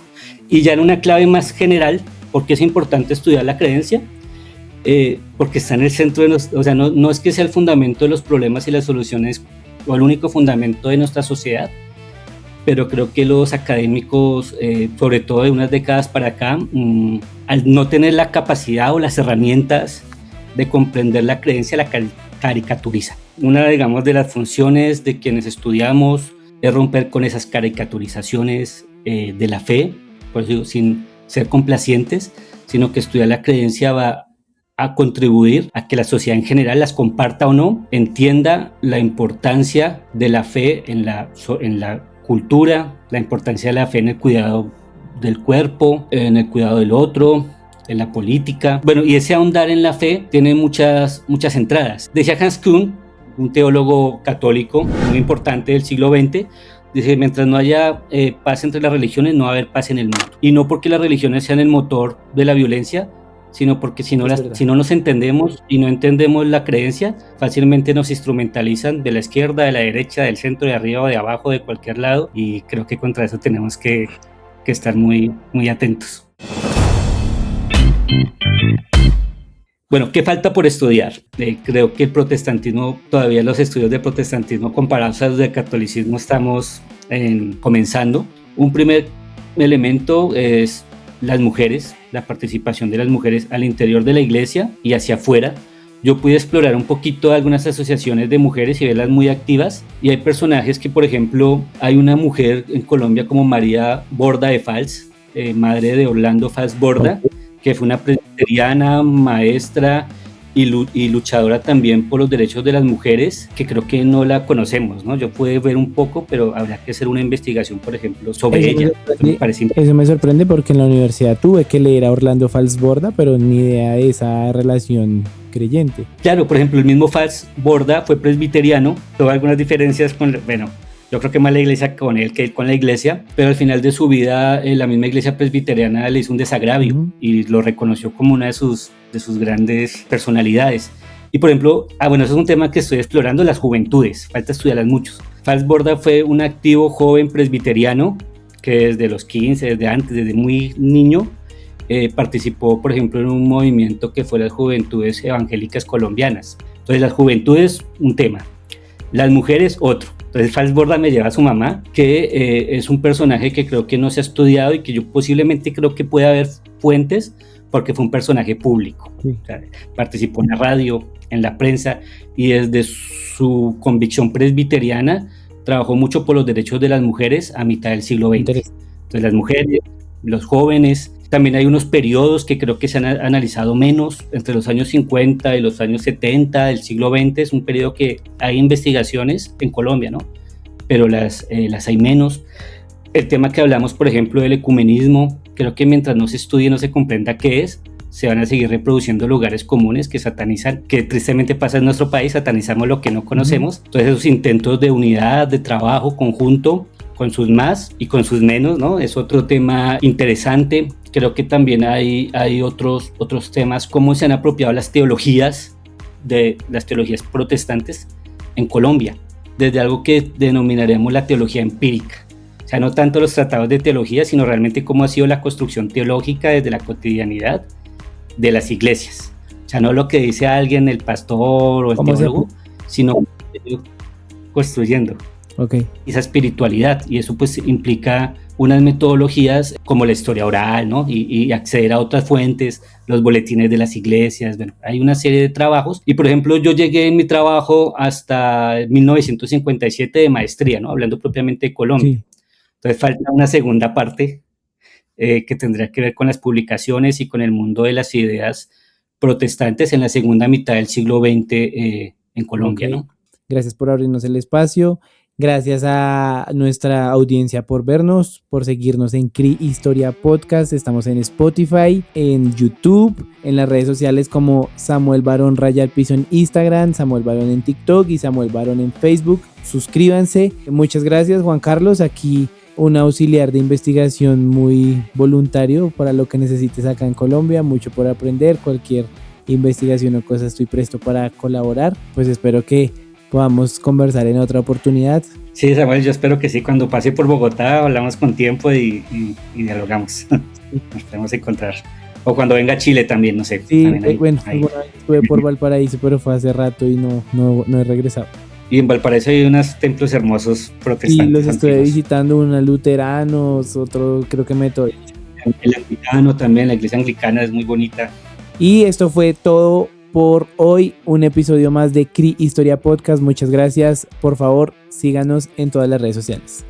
Y ya en una clave más general, ¿por qué es importante estudiar la creencia? Porque está en el centro de o sea, no es que sea el fundamento de los problemas y las soluciones o el único fundamento de nuestra sociedad, pero creo que los académicos, sobre todo de unas décadas para acá, al no tener la capacidad o las herramientas de comprender la creencia, la caricaturizan. Una, digamos, de las funciones de quienes estudiamos es romper con esas caricaturizaciones de la fe, por eso digo, sin ser complacientes, sino que estudiar la creencia va a contribuir a que la sociedad en general, las comparta o no, entienda la importancia de la fe en la cultura, la importancia de la fe en el cuidado del cuerpo, en el cuidado del otro, en la política. Bueno, y ese ahondar en la fe tiene muchas entradas. Decía Hans Kuhn, un teólogo católico muy importante del siglo XX, dice, mientras no haya paz entre las religiones, no va a haber paz en el mundo. Y no porque las religiones sean el motor de la violencia, sino porque si no nos entendemos y no entendemos la creencia, fácilmente nos instrumentalizan de la izquierda, de la derecha, del centro, de arriba o de abajo, de cualquier lado, y creo que contra eso tenemos que estar muy, muy atentos. Bueno, ¿qué falta por estudiar? Creo que el protestantismo, todavía los estudios de protestantismo comparados a los del catolicismo estamos comenzando. Un primer elemento es las mujeres, la participación de las mujeres al interior de la iglesia y hacia afuera. Yo pude explorar un poquito algunas asociaciones de mujeres y verlas muy activas, y hay personajes que, por ejemplo, hay una mujer en Colombia como María Borda de Fals, madre de Orlando Fals Borda, que fue una presbiteriana, maestra y luchadora también por los derechos de las mujeres, que creo que no la conocemos, ¿no? Yo pude ver un poco, pero habrá que hacer una investigación, por ejemplo, sobre ella. Eso me sorprende porque en la universidad tuve que leer a Orlando Fals Borda, pero ni idea de esa relación creyente. Claro, por ejemplo, el mismo Fals Borda fue presbiteriano, tuvo algunas diferencias con, bueno, yo creo que más la iglesia con él que él con la iglesia, pero al final de su vida la misma iglesia presbiteriana le hizo un desagravio y lo reconoció como una de sus grandes personalidades. Y por ejemplo, bueno, eso es un tema que estoy explorando, las juventudes, falta estudiarlas muchos. Fals Borda fue un activo joven presbiteriano que desde los 15, desde muy niño, participó, por ejemplo, en un movimiento que fue las Juventudes Evangélicas Colombianas. Entonces, las juventudes, un tema, las mujeres, otro. Entonces Fals Borda me lleva a su mamá, que es un personaje que creo que no se ha estudiado y que yo posiblemente creo que puede haber fuentes, porque fue un personaje público. Sí. O sea, participó en la radio, en la prensa, y desde su convicción presbiteriana trabajó mucho por los derechos de las mujeres a mitad del siglo XX. Entonces las mujeres, los jóvenes, también hay unos periodos que creo que se han analizado menos, entre los años 50 y los años 70 del siglo XX, es un periodo que hay investigaciones en Colombia, ¿no? Pero las hay menos. El tema que hablamos, por ejemplo, del ecumenismo, creo que mientras no se estudie, no se comprenda qué es, se van a seguir reproduciendo lugares comunes que satanizan, que tristemente pasa en nuestro país, satanizamos lo que no conocemos. Entonces esos intentos de unidad, de trabajo conjunto, con sus más y con sus menos, ¿no? Es otro tema interesante. Creo que también hay otros temas, cómo se han apropiado las teologías protestantes en Colombia, desde algo que denominaremos la teología empírica. O sea, no tanto los tratados de teología, sino realmente cómo ha sido la construcción teológica desde la cotidianidad de las iglesias. O sea, no lo que dice alguien, el pastor o el teólogo, sino construyendo. Okay. Esa espiritualidad, y eso pues implica unas metodologías como la historia oral, ¿no? Y acceder a otras fuentes, los boletines de las iglesias. Bueno, hay una serie de trabajos, y por ejemplo yo llegué en mi trabajo hasta 1957 de maestría, ¿no? Hablando propiamente de Colombia. Sí. Entonces falta una segunda parte que tendrá que ver con las publicaciones y con el mundo de las ideas protestantes en la segunda mitad del siglo XX en Colombia, okay, ¿no? Gracias por abrirnos el espacio. Gracias a nuestra audiencia por vernos, por seguirnos en CRI Historia Podcast. Estamos en Spotify, en YouTube, en las redes sociales como Samuel Barón Raya al Piso en Instagram, Samuel Barón en TikTok y Samuel Barón en Facebook. Suscríbanse. Muchas gracias, Juan Carlos. Aquí un auxiliar de investigación muy voluntario para lo que necesites acá en Colombia. Mucho por aprender. Cualquier investigación o cosa estoy presto para colaborar. Pues espero que podamos conversar en otra oportunidad. Sí, Samuel, yo espero que sí, cuando pase por Bogotá hablamos con tiempo y dialogamos. Nos podemos encontrar. O cuando venga a Chile también, no sé. Sí, ahí. Bueno, estuve por Valparaíso, pero fue hace rato y no he regresado. Y en Valparaíso hay unos templos hermosos protestantes. Sí, los estuve antiguos. visitando, unos luteranos, otro creo que metodista. El anglicano también, la iglesia anglicana es muy bonita. Y esto fue todo por hoy, un episodio más de CRI Historia Podcast. Muchas gracias. Por favor, síganos en todas las redes sociales.